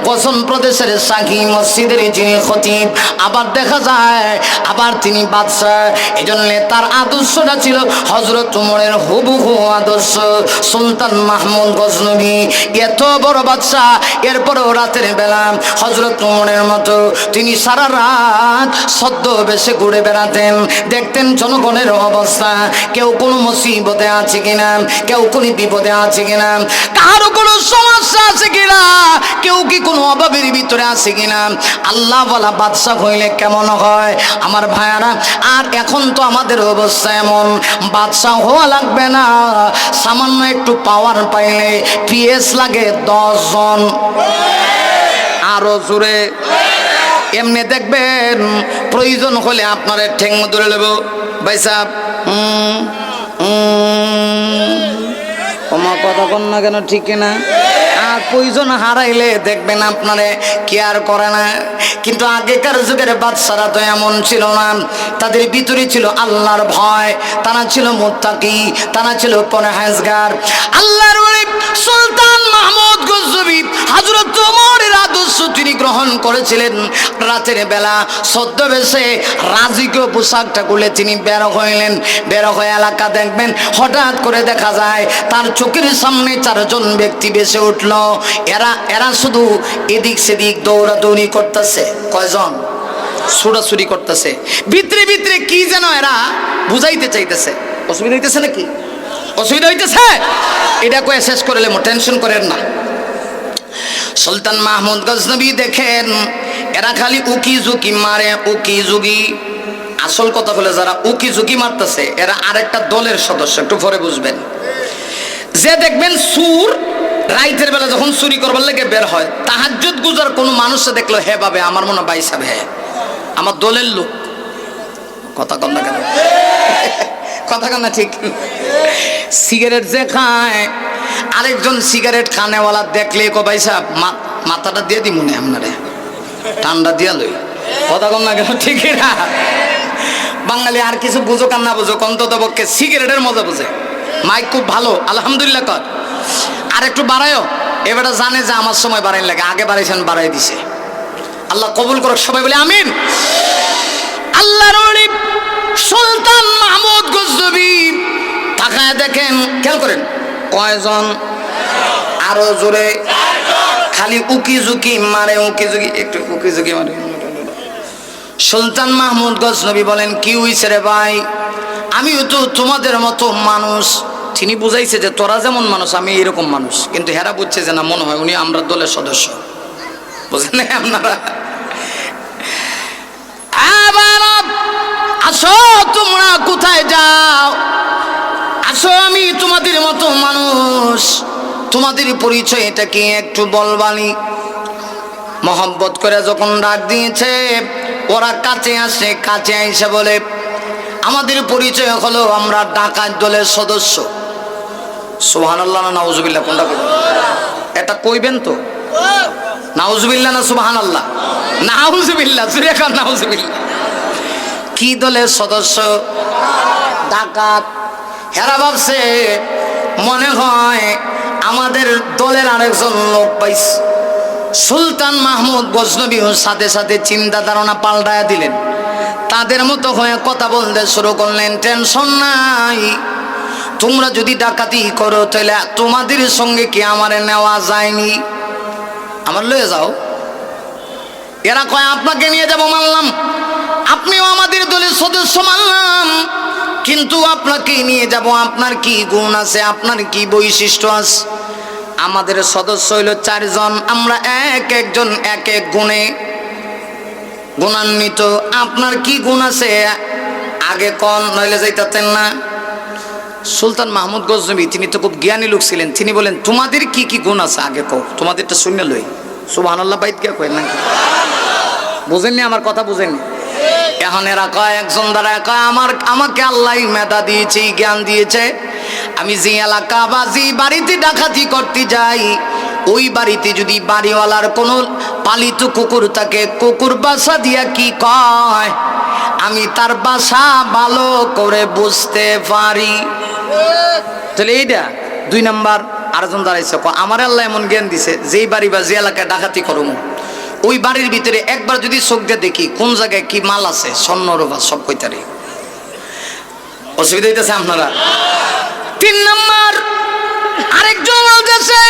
গজন প্রদেশের সাকি মসজিদের যিনি খতিব, আবার দেখা যায় আবার তিনি বাদশাহ। এজন্য তার আদর্শটা ছিল হযরত উমরের হুবহু আদর্শ। সুলতান মাহমুদ গজনবী এত বড় বাদশাহ, এরপরেও রাতের বেলা হযরত উমরের মতো তিনি সারা রাত ছদ্মবেশে ঘুরে বেড়াতেন, দেখতেন জনগণের অবস্থা, কেউ কোনো মুসিবতে আছে কিনা, কেউ কোনো বিপদে আছে কিনা, কারো কোনো সমস্যা আছে কিনা, কেউ কি কোনো অভাবের ভিতরে আছে কিনা। আল্লাহ বলা বাদশাহ হইলে কেমন হয় আমার ভাইয়ারা? আর এখন তো আমাদের অবস্থা এমন, বাদশাহ হওয়া লাগবে না, সামান্য একটু পাওয়ার পাইলে পিএস লাগে 10 জন। আরো জোরে। এমনি দেখবেন প্রয়োজন হলে আপনার ঠেং ধরে নেব, ভাই সাহেব আমার কথা কন না কেন, ঠিক না? আর প্রয়োজন হারাইলে দেখবেন আপনারে কেয়ার করে না। কিন্তু আগেকার যুগের বাদশারা তো এমন ছিল না, তাদের ভিতরে ছিল আল্লাহর ভয়, তারা ছিল মুত্তাকি, তারা ছিল পরহেজগার। আল্লাহর ওলি সুলতান মাহমুদ গজনবী হযরত ওমরের আদর্শ তিনি গ্রহণ করেছিলেন। রাতের বেলা ছদ্মবেশে রাজকীয় পোশাকটা খুলে তিনি বের হইলেন। বের হয়ে এলাকা দেখবেন, হঠাৎ করে দেখা যায় তার চোখের সামনে 4 জন ব্যক্তি ভেসে উঠল। এরা শুধু এদিক সেদিক দৌড়াদৌড়ি করতেছে। কয়জন? ছোড়াছুরি করতেছে, ভিতরে ভিতরে কি যেন এরা বুঝাইতে চাইতেছে। অসুবিধা হইতেছে নাকি? অসুবিধা হইতেছে? এটা কয়ে শেষ করে লেমো, টেনশন করেন না। সুলতান মাহমুদ গজনবী দেখেন এরা খালি উকি ঝুঁকি মারে, উকি ঝুঁকি। আসল কথা হলো যারা উকি ঝুঁকি মারতেছে এরা আরেকটা দলের সদস্য, একটু পরে বুঝবেন। যে দেখবেন সুর রাইতের বেলা যখন চুরি করবার লেগে বের হয়, তাহাজ্জুদ গুজার কোনো মানুষে দেখলো হে ভাবে আমার মনে ভাই সাহেব, হ্যাঁ আমার দলের লোক। কথা কন না কেন? কথা কন না ঠিক? সিগারেট যে খায় আরেকজন সিগারেট খানেওয়ালা দেখলে কো ভাই সাহেব মাথাটা দিয়ে দি মনে আপনারে ঠান্ডা দিয়া লই। কথা কন না কেন? ঠিক না? বাঙালি আর কিছু বুঝো কান না বুঝো, অন্তত পক্ষে সিগারেটের মজা বুঝে। মাইক খুব ভালো আলহামদুলিল্লাহ কর, আর একটু বাড়ায়ও। এবারে জানে যে আমার সময় বাড়াই লাগে, আগে বাড়াইছেন বাড়াই দিছে। আল্লাহ কবুল করুক, সবাই বলে আমিন। আল্লাহর ওলি সুলতান মাহমুদ গজনবী তাকায় দেখেন, খেয়াল করেন কয়জন? আরো জোরে, খালি উকি ঝুঁকি মারে, উকি ঝুঁকি, একটু উকি ঝুঁকি মারে। সুলতান মাহমুদ গজনবী বলেন কি হইছে রে ভাই, আমিও তো তোমাদের মতো মানুষ। তিনি বুঝাইছে যে তোরা যেমন মানুষ আমি এরকম মানুষ, কিন্তু হেরা বুঝছে যে না, মনে হয় উনি আমরা দলের সদস্য। বুঝেন না আপনারা? আসো তোমরা কোথায় যাও, আসো আমি তোমাদের মতো মানুষ, তোমাদের পরিচয় এটা কি একটু বলবানি। মহব্বত করে যখন ডাক দিয়েছে ওরা কাছে আসে, কাছে আইসা বলে আমাদের পরিচয় হলো আমরা ডাকাত দলের সদস্য। সুবহানাল্লাহ না নাউজুবিল্লাহ, কোনটা কইবেন? এটা কইবেন তো? নাউজুবিল্লাহ না সুবহানাল্লাহ? নাউজুবিল্লাহ, জোরে কর নাউজুবিল্লাহ। কি দলের সদস্য? ডাকাত। হেরা ভাবছে মনে হয় আমাদের দলের আরেকজন লোক পাইছে। সুলতান মাহমুদ গজনবী সাথে সাথে চিন্তা ধারণা পাল্টায়া দিলেন, তাদের মতো হয়ে কথা বলতে শুরু করলেন। টেনশন নাই, তোমরা যদি ডাকাতি করো তাহলে তোমাদের সঙ্গে কি আমারে নেওয়া যায়নি? আমার লয়ে যাও। এরা কয় আপনাকে নিয়ে যাব মানলাম, আপনিও আমাদের দলের সদস্য মানলাম, কিন্তু আপনাকে নিয়ে যাব, আপনার কি গুণ আছে, আপনার কি বৈশিষ্ট্য আছে? আমাদের সদস্য হইল 4 জন, আমরা এক একজন এক এক গুণে গুণান্বিত। আপনার কি গুণ আছে আগে কোন, নইলে যাইতেন না। সুলতান মাহমুদ গজনবী তিনি তো খুব জ্ঞানী লোক ছিলেন, তিনি বলেন তোমাদের কি কি গুণ আছে আগে কও, তোমাদেরটা শুনে লই। সুবহানাল্লাহ বাইত কে কয় নাকি? বুঝেননি আমার কথা? বুঝেননি? এখন এরা কয় একজন দ্বারা কয় আমাকে আল্লাহ মেধা দিয়েছে, জ্ঞান দিয়েছে, আমি যে এলাকা বা যে বাড়িতে ডাকাতি করতে যাই ওই বাড়িতে যদি বাড়িওয়ালার কোনো পালিত কুকুর থাকে, কুকুর বাসা দিয়া কি কয় আমি তার বাসা ভালো করে বুঝতে পারি। তাহলে এইটা 2 নাম্বার। আরেকজন দাঁড়াইছে আমার আল্লাহ এমন জ্ঞান দিছে, যেই বাড়ি বা যে এলাকায় ডাকাতি করুম ওই বাড়ির ভিতরে একবার যদি চোখ দিয়ে দেখি কোন জায়গায় কি মাল আছে, স্বর্ণ রূপা সব কইতারি। অসুবিধা হইতেছে আপনারা? 3 নাম্বার, আরেকজন বলতেছে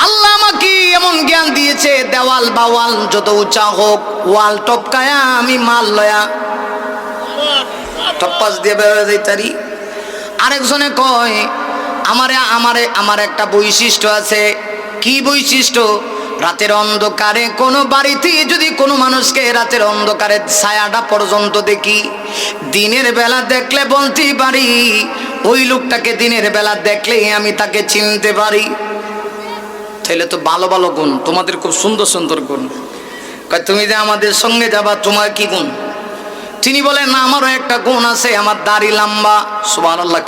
আল্লাহ আমাকে এমন জ্ঞান দিয়েছে, দেওয়াল বা ওয়াল যত উঁচা হোক ওয়াল টপকায়া আমি মাল লয়া টপ্পাস দিয়ে বেরোয় যাইতারি। আরেকজনে কয় আমার একটা বৈশিষ্ট্য আছে। কি বৈশিষ্ট্য? রাতের অন্ধকারে কোনো বাড়িতে যদি কোনো মানুষকে রাতের অন্ধকারে ছায়াটা পর্যন্ত দেখি, দিনের বেলা দেখলে বলতে পারি ওই লোকটাকে দিনের বেলা দেখলেই আমি তাকে চিনতে পারি। তাহলে তো ভালো ভালো গুণ, তোমাদের খুব সুন্দর সুন্দর গুণ। তুমি যে আমাদের সঙ্গে যাবা, তোমার কি গুণ? তিনি বলেন আমারও একটা গুণ আছে, আমার দাড়ি লম্বা। সুবহানাল্লাহ।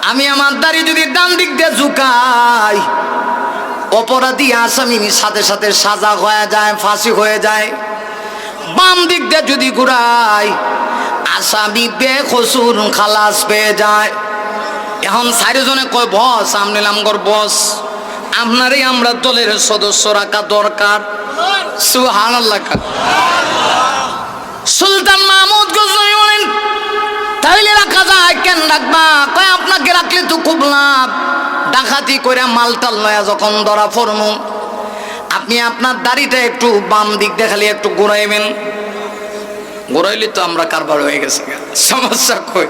আমি আমার দাড়ি যদি ডান দিক দিয়ে ঝুঁকাই অপরাধী আসামি সাথে সাথে সাজা হয়ে যায়, ফাঁসি হয়ে যায়। বাম দিক দিয়ে যদি ঘুরাই আসামি বেকসুর খালাস পেয়ে যায়। এখন 4 জনে কয় বস আমি নিলাম গর বস, আপনারই আমরা দলের সদস্য রাখা দরকার। সুবহানাল্লাহ। সুলতান মাহমুদ গজনবী বলেন তাইলে রাখা যায়, কেন রাখবা? কয় আপনাকে রাখলে তো খুব লাভ, ডাকাতি করে মালটাল লয়া যখন ধরা পড়মু আপনি আপনার দাড়িটা একটু বাম দিক দেখালে একটু ঘোরাইবেন, ঘোরাইলে তো আমরা কারবার হয়ে গেছে, সমস্যা কই।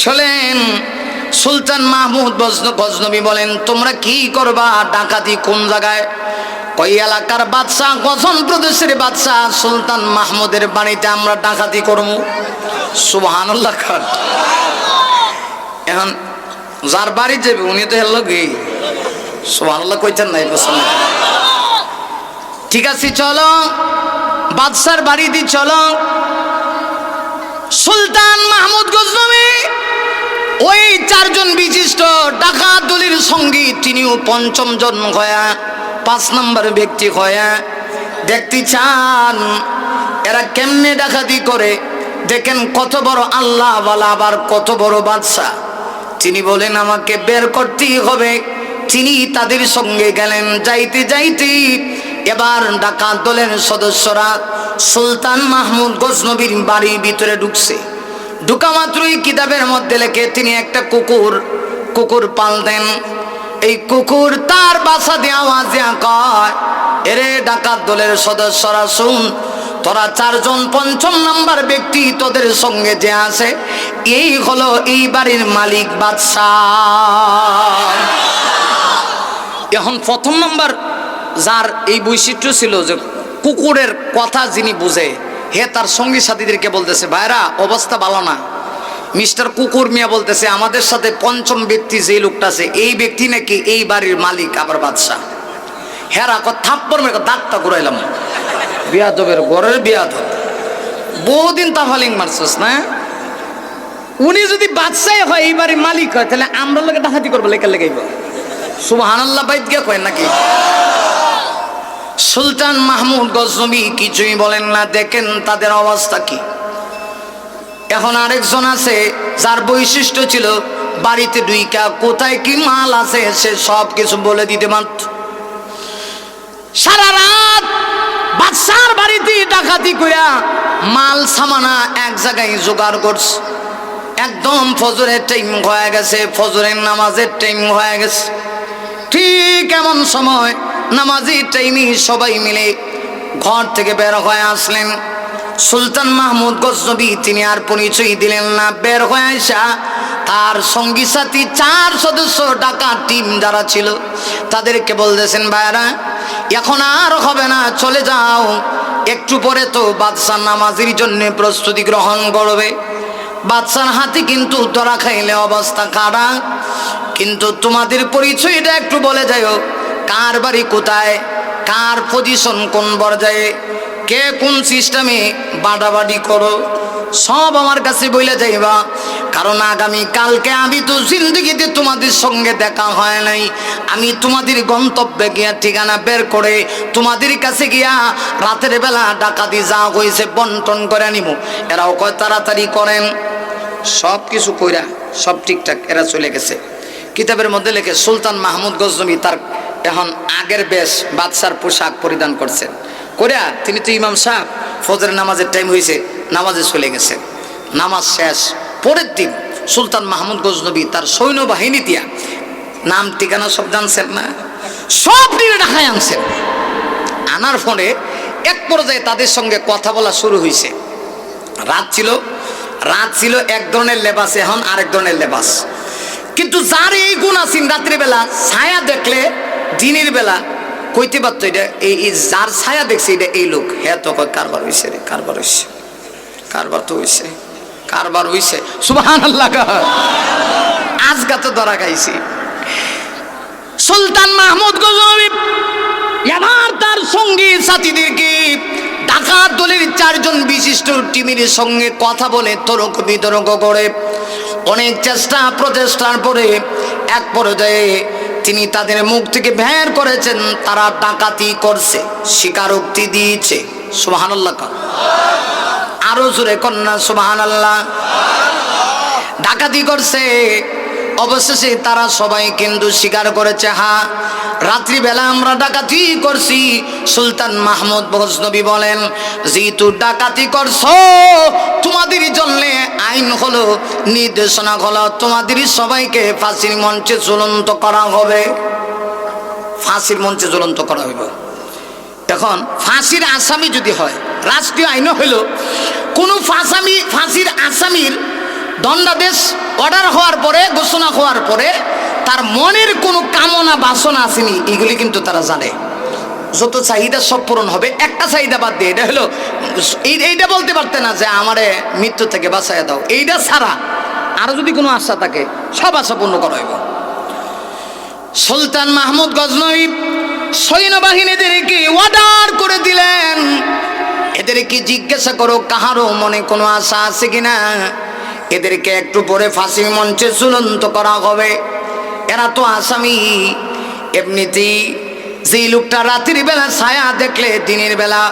চলেন, সুলতান মাহমুদ গজনবী বলেন, তোমরা কি করবা? ডাকাতি কোন জায়গায়? ওই এলাকার বাদশাহ, গজন প্রদেশের বাদশাহ সুলতান মাহমুদের বাড়িতে আমরা ডাকাতি করব। সুবহানাল্লাহ। এখন যার বাড়ি যাবে উনি তো হেললো গে সুবহানাল্লাহ কইতেন নাই পছন্দ। ঠিক আছে, চলো বাদশার বাড়িতে চলো। সুলতান মাহমুদ গজনবী ওই চারজন বিশিষ্ট ডাকাত দলের সঙ্গী, তিনিও পঞ্চম জন হয়া, 5 নম্বর ব্যক্তি হয়া দেখতে চান এরা কেমনে ডাকাতি করে। দেখেন কত বড় আল্লাহ ওয়ালা, আবার কত বড় বাদশা। তিনি বলেন আমাকে বের করতেই হবে। তিনি তাদের সঙ্গে গেলেন। যাইতে যাইতে এবার ডাকাত দলের সদস্যরা সুলতান মাহমুদ গজনবীর বাড়ির ভিতরে ঢুকছে। ঢুকা মাত্রই কিতাবের মধ্যে লেখে তিনি একটা কুকুর পাল দেন। এই কুকুর তার বাসা দিয়ে আওয়াজ দিয়া কয়, এরে ডাকাত দলের সদস্যরা শুন, তোরা 4 জন 5ম নাম্বার ব্যক্তি তোদের সঙ্গে যে আছে এই হলো এই বাড়ির মালিক বাদশাহ। এখন 1ম নাম্বার যার এই বৈশিষ্ট্য ছিল যে কুকুরের কথা যিনি বুঝে, হে তার সঙ্গী সাথীদেরকে বলতেছে, ভাইরা অবস্থা ভালো না। মিস্টার কুকুর মিয়া বলতেছে, আমাদের সাথে 5ম ব্যক্তি যে লোকটা আছে এই ব্যক্তি নাকি এই বাড়ির মালিক আবার বাদশাহ। হেরা থাপ্পর মেরে দাঁতটা ঘুরাইলাম, বিয়াদবের ঘরের বিয়াদব, বহুদিন তাফালিং মারছস না। উনি যদি বাদশাহ হয়, এই বাড়ির মালিক হয়, তাহলে আমরা লোকে ডাকাতি করবো লেখা লেগাইব। সুবহানাল্লাহ বাইত গিয়া কয় নাকি? সুলতান মাহমুদ গজনবী কিছুই বলেন না। দেখেন তাদের অবস্থা কি। এখন আরেকজন আছে যার বৈশিষ্ট্য ছিল বাড়িতে ঢুইকা কোথায় কি মাল আছে সে সব কিছু বলে দিতে পারত। সারা রাত বাদশার বাড়িতে ডাকাতি কইরা মাল সামানা এক জায়গায় জোগাড় করছে। একদম ফজরের টাইম হয়ে গেছে, ফজরের নামাজের টাইম হয়ে গেছে। ঠিক এমন সময় নামাজি টাইমে সবাই মিলে ঘর থেকে বের হয়ে আসলেন। সুলতান মাহমুদ গজনবী তিনি আর পরিচয় দিলেন না। বের হয়ে আসা তার সঙ্গী সাথী 4 সদস্য ডাকাত টিম যারা ছিল তাদেরকে বলতেছেন, ভাইরা এখন আর হবে না, চলে যাও। একটু পরে তো বাদশাহ নামাজের জন্য প্রস্তুতি গ্রহণ করবে। বাদশার হাতে কিন্তু ধরা খাইলে অবস্থা খারাপ। কিন্তু তোমাদের পরিচয়টা একটু বলে যাও, কার বাড়ি কোথায়, কার পজিশন কোন পর্যায়ে, কে কোন সিস্টেমে বাড়াবাড়ি করো, সব আমার কাছে বলে যাইবা। কারণ আগামী কালকে আমি তো জিন্দগিতে তোমাদের সঙ্গে দেখা হয় নাই। আমি তোমাদের গন্তব্যে গিয়া ঠিকানা বের করে তোমাদের কাছে গিয়া রাতের বেলা ডাকাতি যা হয়েছে বন্টন করে নিব। এরাও কয় তাড়াতাড়ি করেন। সব কিছু কইরা সব ঠিকঠাক এরা চলে গেছে। কিতাবের মধ্যে লেখে সুলতান মাহমুদ গজনবী তার এখন আগের বেশ বাদশার পোশাক পরিধান করছেন। কইরা তিনি তো ইমাম সাহেব, ফজরের নামাজের টাইম হয়েছে, নামাজে চলে গেছে। নামাজ শেষ, পরের দিন সুলতান মাহমুদ গজনবী তার সৈন্যবাহিনী দিয়া, নাম ঠিকানা সব জানছেন না, সব দিনে ঢাকায় আনছেন। আনার ফলে এক পর্যায়ে তাদের সঙ্গে কথা বলা শুরু হয়েছে। রাত ছিল এক ধরনের লেবাস, এখন আরেক ধরনের লেবাস। কিন্তু যার এই গুণ আছেন, রাত্রিবেলা ছায়া দেখলে দিনের বেলা কইতে পারতো এটা এই যার ছায়া দেখছে এটা এই লোক। হ্যাঁ তো কারবার হয়েছে রে, কারবার হয়েছে, কারবার তো হয়েছে, কারবার হয়েছে। সুবহানাল্লাহ। আজকা তো ধরা খাইছি। সুলতান মাহমুদ গজনবী এবার তার সঙ্গী সাথীদেরকে ডাকাত দলের 4 জন বিশিষ্ট টিমের সঙ্গে কথা বলে তর্ক বিতর্ক করে অনেক চেষ্টা প্রচেষ্টার পরে এক পর্যায়ে তিনি তাদের মুখ থেকে বের করেছেন তারা ডাকাতি করছে, স্বীকারোক্তি দিয়েছে। সুবহানাল্লাহ। আরো জোরে কন্যা সুবহানাল্লাহ। ডাকাতি করছে। অবশেষে তারা সবাই কিন্তু স্বীকার করেছে, হ্যাঁ রাত্রিবেলা আমরা ডাকাতি করছি। সুলতান মাহমুদ গজনবী বলেন, যেহেতু ডাকাতি করছো তোমাদের জন্য আইন হলো, নির্দেশনা হলো, তোমাদের সবাইকে ফাঁসির মঞ্চে ঝুলন্ত করা হবে। ফাঁসির মঞ্চে ঝুলন্ত করা হইব। এখন ফাঁসির আসামি যদি হয়, রাষ্ট্রীয় আইন হলো কোনো ফাঁসির আসামির দণ্ডাদেশ অর্ডার হওয়ার পরে, ঘোষণা হওয়ার পরে তার মনের কোনো কামনা বাসনা আসেনি, এগুলি কিন্তু তারা জানে। যত চাহিদা সব পূরণ হবে, একটা চাহিদা বাদ দিয়ে, এটা হলো এইটা বলতে পারতে না যে আমারে মৃত্যু থেকে বাঁচাইয়া দাও, এইটা ছাড়া আরো যদি কোনো আশা থাকে সব আশা পূর্ণ করা হইব। সুলতান মাহমুদ গজনবী সৈন্যবাহিনীদেরকে অর্ডার করে দিলেন, এদেরকে জিজ্ঞাসা করো কাহারও মনে কোনো আশা আছে কিনা, এদেরকে একটু পরে ফাঁসি মঞ্চে ঝুলন্ত করা হবে। এরা তো আসামি। এমনিতেই যেই লোকটা রাতের বেলা ছায়া দেখলে দিনের বেলা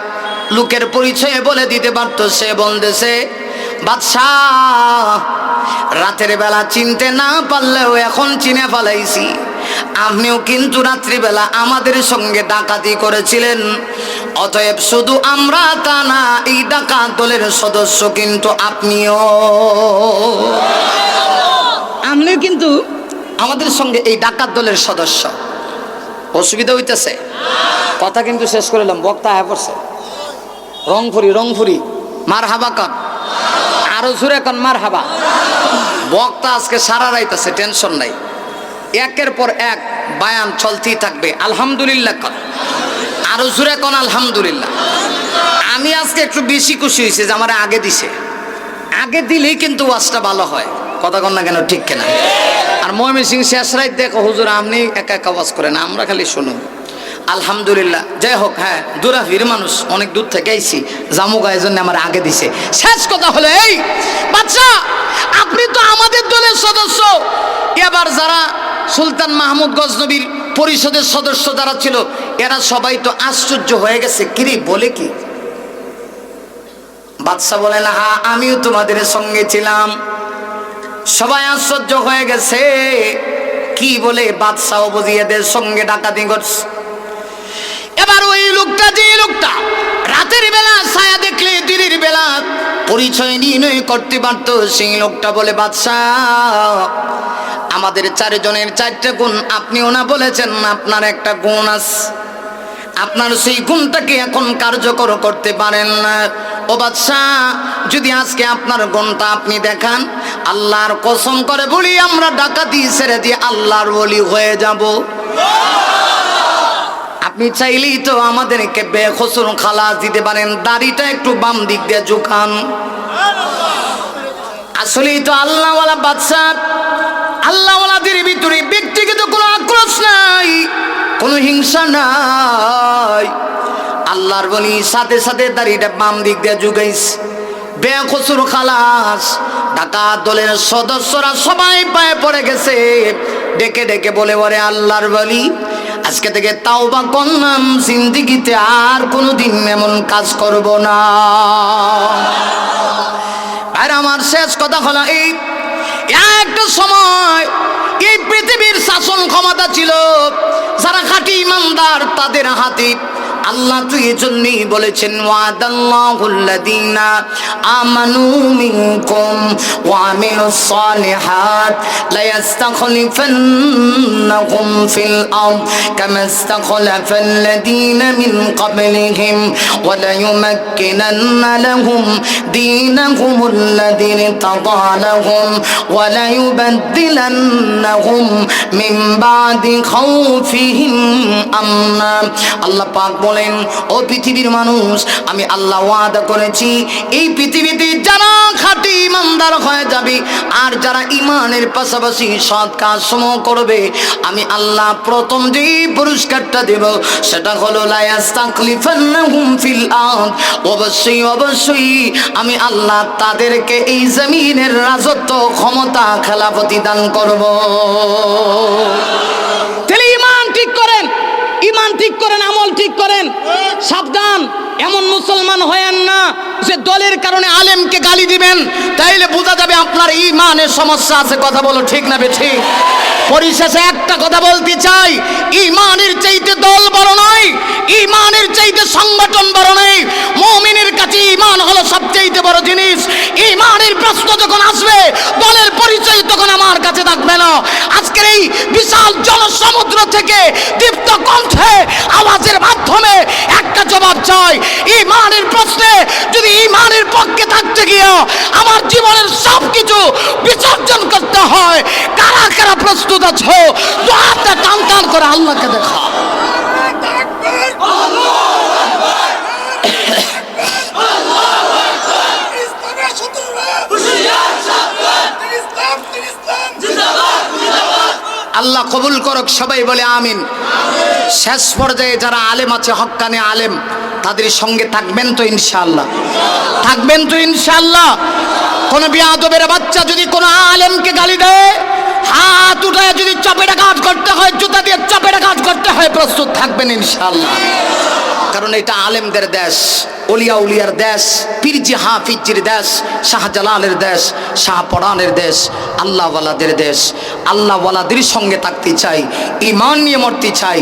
লোকের পরিচয় বলে দিতে পারত, সে বলতেছে বাদশাহ রাতের বেলা চিনতে না পারলেও এখন চিনে ফেলাইছি, আপনিও কিন্তু রাত্রিবেলা আমাদের সঙ্গে ডাকাতি করেছিলেন, অতএব শুধু আমরা তা না, এই ডাকাত দলের সদস্য কিন্তু আপনিও কিন্তু আমাদের সঙ্গে এই ডাকাত দলের সদস্য। অসুবিধা হইতেছে? কথা কিন্তু শেষ করলাম, বক্তা আয়া পড়ছে। রংপুরি মার হাবা কন, আরো জোরে কন মার হাবা। বক্তা আজকে সারা রাইতেছে, টেনশন নাই, একের পর এক বায়ান চলতেই থাকবে। আলহামদুলিল্লাহ কন, আরো জোরে কন আলহামদুলিল্লাহ। আমি আজকে একটু বেশি খুশি হয়েছে যে আমার আগে দিছে, আগে দিলেই কিন্তু ওয়াজটা ভালো হয়। কথা কন না কেন, ঠিক কেনা? আর ময়মনসিংহ শেষ রাত দেখো হুজুর আপনি একা একা ওয়াজ করেন, আমরা খালি শুনুন। আলহামদুলিল্লাহ, যাই হোক। হ্যাঁ, দূরাভির মানুষ, অনেক দূর থেকে আইছি, জামুগা এই জন্য আমার আগে দিছে। শেষ কথা হলো এই, বাচ্চা আপনি তো আমাদের দলের সদস্য। এবার যারা সুলতান মাহমুদ গজনবীর পরিষদের সদস্য যারা ছিল, এরা সবাই তো আশ্চর্য হয়ে গেছে, কিরে বলে কি? বাদশা বলেন হ্যাঁ আমিও তোমাদের সঙ্গে ছিলাম। সবাই আশ্চর্য হয়ে গেছে, কি বলে? বাদশাহ বুঝিয়েদের সঙ্গে ডাকাতি করছে। এবার ওই লোকটা, যে লোকটা রাতের বেলা ছায়া দেখলে দিনের বেলা পরিচয় নির্ণয় করতে পারত, সেই লোকটা বলে বাদশাহ আমাদের চারজনের চারটা গুণ আপনিও না বলেছেন, আপনার একটা গুণ আছে, আপনার সেই গুণটাকে এখন কার্যকর করতে পারেন না। ও বাদশাহ যদি আজকে আপনার গুণটা আপনি দেখান, আল্লাহর কসম করে বলি আমরা ডাকাতি ছেড়ে দিয়ে আল্লাহর ওলি হয়ে যাব। আপনি চাইলেই তো আমাদেরকে বেখসুর খালাস দিতে পারেন, দাড়িটা একটু বাম দিক দিয়ে ঝুঁকান। আসলেই তো আল্লাহওয়ালা বাদশাহ, আল্লাহওয়ালাদের ভিতরে ব্যক্তিগত কোনো আক্রোশ নাই, কোনো হিংসা নাই। আল্লাহর বলি সাথে সাথে দাড়িটা বাম দিক দিয়ে ঝুঁকাইছে, বেখসুর খালাস। ডাকাত দলের সদস্যরা সবাই পায়ে পড়ে গেছে, ডেকে ডেকে বলে ওরে আল্লাহর বলি আজকে থেকে তাওবা করলাম, জিন্দেগিতে আর কোনোদিন এমন কাজ করব না। আর আমার শেষ কথা হলো এই, একটা সময় এই পৃথিবীর শাসন ক্ষমতা ছিল যারা খাঁটি ইমানদার তাদের হাতে। আল্লাহ তো এই জন্যই বলেছেন ওয়াদাল্লাহুল্লাযীনা আমানু মিনকুম ওয়া আমিলুস সালিহাত লা ইস্তাখলিফান্নাহুম ফিল আরদ কামা ইস্তাখলাফাল্লাযীনা মিন ক্বাবলিহিম ওয়া লা ইউমাক্কিনান্না লাহুম দীনাহুমুল্লাযী ইরতাদা লাহুম ওয়া লা ইউবাদদিলান্নাহুম মিন বাদি খাউফিহিম আমনা। আল্লাহ পাক বলেন, ও পৃথিবীর মানুষ, আমি আল্লাহ ওয়াদা করেছি এই পৃথিবীতে যারা খাঁটি ইমানদার হয়ে যাবে আর যারা ইমানের পাশাপাশি সৎ কাজ সমূহ করবে, আমি আল্লাহ প্রথম যে পুরস্কারটা দেব সেটা হলো লা ইস্তাখলিফান্নাহুম ফিল আরদ। অবশ্যই অবশ্যই আমি আল্লাহ তাদেরকে এই জমিনের রাজত্ব, ক্ষমতা, খেলাফতি দান করব। তাহলে ইমান ঠিক করেন, ইমান ঠিক করেন, আমল ঠিক করেন। সাবধান, এমন মুসলমান হয়েন না যে দলের কারণে আলেমকে গালি দিবেন, তাইলে বোঝা যাবে আপনার ইমানের সমস্যা আছে। কথা বলো ঠিক না বেঠিক? পরিশেষে একটা কথা বলতে চাই, ইমানের চাইতে দল বড় নয়, ইমানের চাইতে সংগঠন বড় নয়। মুমিনের কাছে ইমান হলো সবচেয়ে বড় জিনিস। ইমানের প্রশ্ন যখন আসবে, দলের পরিচয় তখন আমার আমার কাছে থাকবে না। আজকের এই বিশাল জনসমুদ্র থেকে দীপ্ত কণ্ঠে আওয়াজের মাধ্যমে একটা জবাব চাই, ঈমানের প্রশ্নে যদি ঈমানের পক্ষে থাকতে গিয়ে আমার জীবনের সবকিছু বিসর্জন করতে হয়, কারা কারা প্রস্তুত আছো? দুহাতটা টান টান করে আল্লাহকে দেখা। আল্লাহ কবুল করুক, সবাই বলে আমিন। শেষ পর্যায়ে যারা আলেম আছে, হক্কানে আলেম, তাদের সঙ্গে থাকবেন তো ইনশাআল্লাহ? থাকবেন তো ইনশাআল্লাহ? কোন বিয়াদবের বাচ্চা যদি কোনো আলেমকে গালি দেয়, হাত উঠায় যদি চাপেটাঘাত করতে হয়, জুতা দিয়ে চাপেটাঘাত করতে হয়, প্রস্তুত থাকবেন ইনশাআল্লাহ। কারণ এটা আলেমদের দেশ, ওলিয়া উলিয়ার দেশ, পীরজি হাফিজির দেশ, শাহজালালের দেশ, শাহপরানের দেশ, আল্লাহওয়ালাদের দেশ। আল্লাহওয়ালাদের সঙ্গে থাকতে চাই, ঈমান নিয়ে মরতে চাই,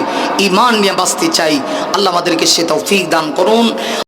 ঈমান নিয়ে বাঁচতে চাই। আল্লাহ আমাদেরকে সে তৌফিক দান করুন।